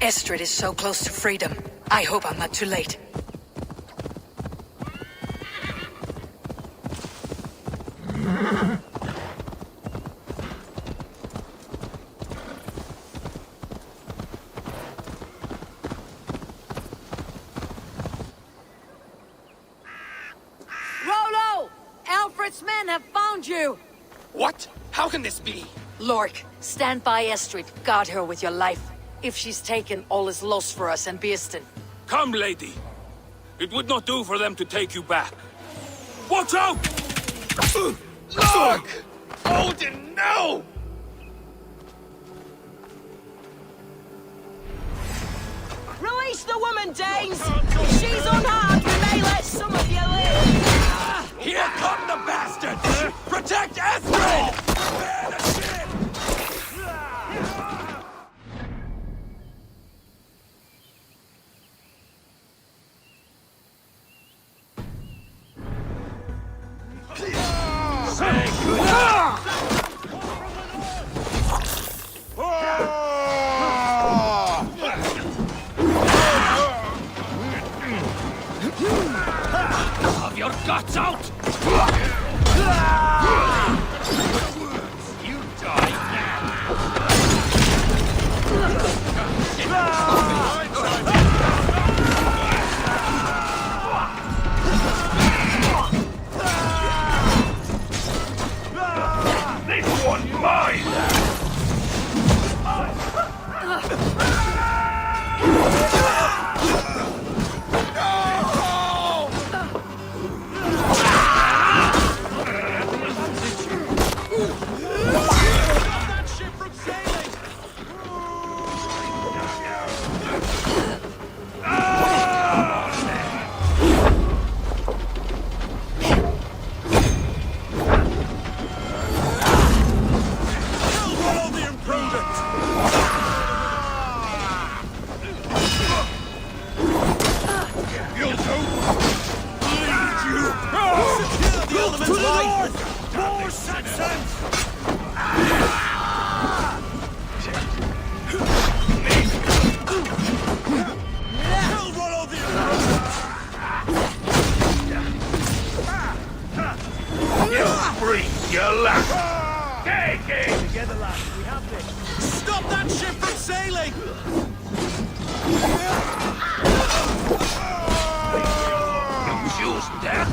Speaker 1: Estrid is so close to freedom. I hope I'm not too late.
Speaker 16: Rollo! Alfred's men have found you!
Speaker 18: What? How can this be?
Speaker 1: Lork, stand by Estrid. Guard her with your life. If she's taken, all is lost for us and Beeston.
Speaker 20: Come, lady. It would not do for them to take you back. Watch out!
Speaker 18: Look! Odin, no!
Speaker 4: Release the woman, Danes! If she's unharmed, we may let some of you live!
Speaker 18: Here come the bastards! Protect Estrid! Bear the ship!
Speaker 20: Have your guts out! You die This one's mine!
Speaker 10: Stop that ship from sailing!
Speaker 20: Choose death?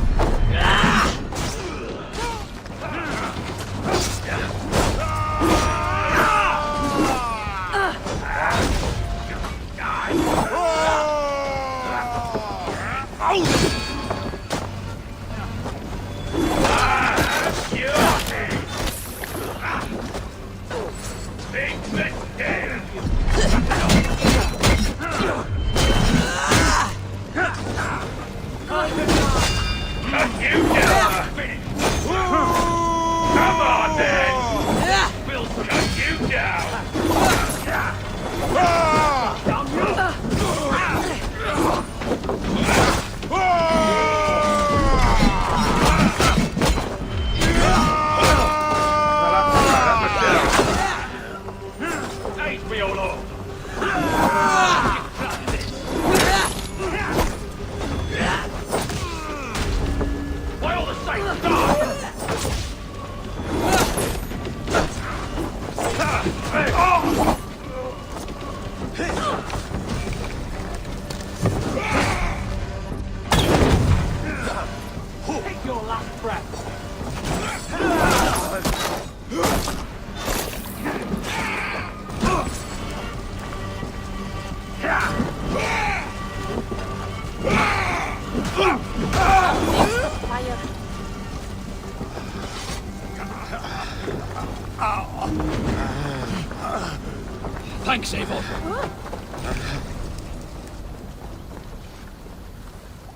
Speaker 14: Thanks, Eivor.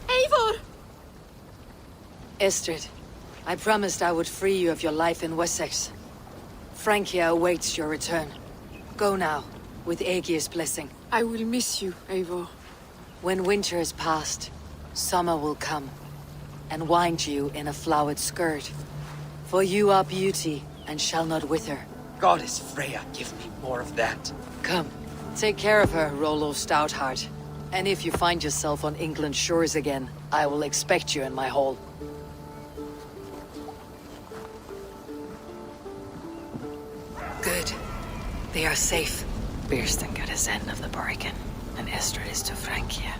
Speaker 8: Eivor!
Speaker 1: Estrid, I promised I would free you of your life in Wessex. Francia awaits your return. Go now, with Aegir's blessing.
Speaker 8: I will miss you, Eivor.
Speaker 1: When winter is past, summer will come, and wind you in a flowered skirt. For you are beauty, and shall not wither.
Speaker 18: Goddess Freya, give me more of that.
Speaker 1: Come, take care of her, Rollo Stoutheart. And if you find yourself on England's shores again, I will expect you in my hall. Good. They are safe. Birsten got his end of the bargain, and Estrid is to Francia.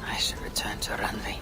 Speaker 1: I should return to Randvi.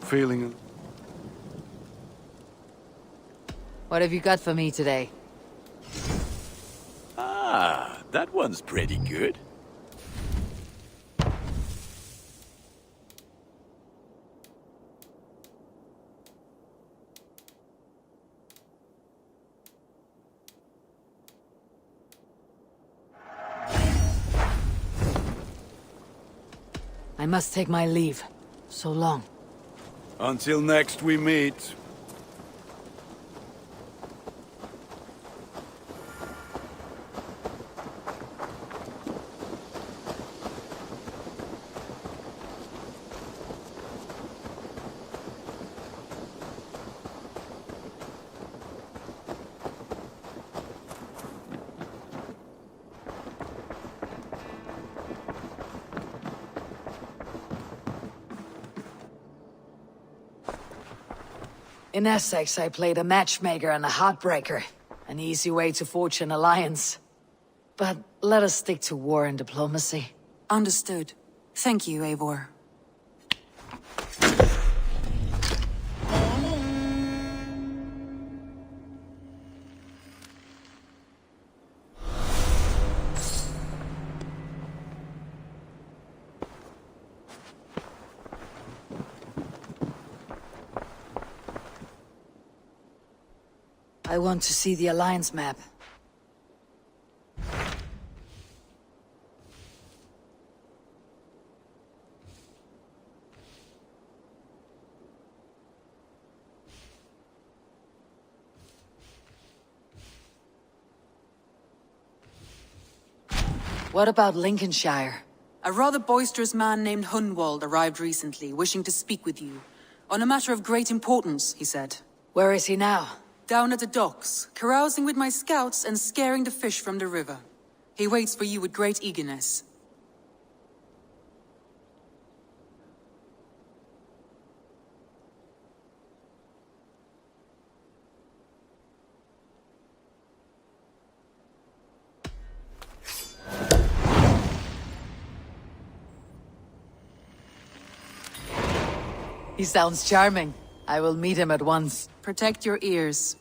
Speaker 17: Feeling it.
Speaker 1: What have you got for me today?
Speaker 19: Ah, that one's pretty good.
Speaker 1: I must take my leave. So long.
Speaker 17: Until next we meet.
Speaker 1: In Essex, I played a matchmaker and a heartbreaker. An easy way to forge an alliance. But let us stick to war and diplomacy.
Speaker 6: Understood. Thank you, Eivor.
Speaker 1: I want to see the Alliance map. What about Lincolnshire?
Speaker 6: A rather boisterous man named Hunwald arrived recently, wishing to speak with you. On a matter of great importance, he said.
Speaker 1: Where is he now?
Speaker 6: Down at the docks, carousing with my scouts and scaring the fish from the river. He waits for you with great eagerness.
Speaker 1: He sounds charming. I will meet him at once.
Speaker 6: Protect your ears.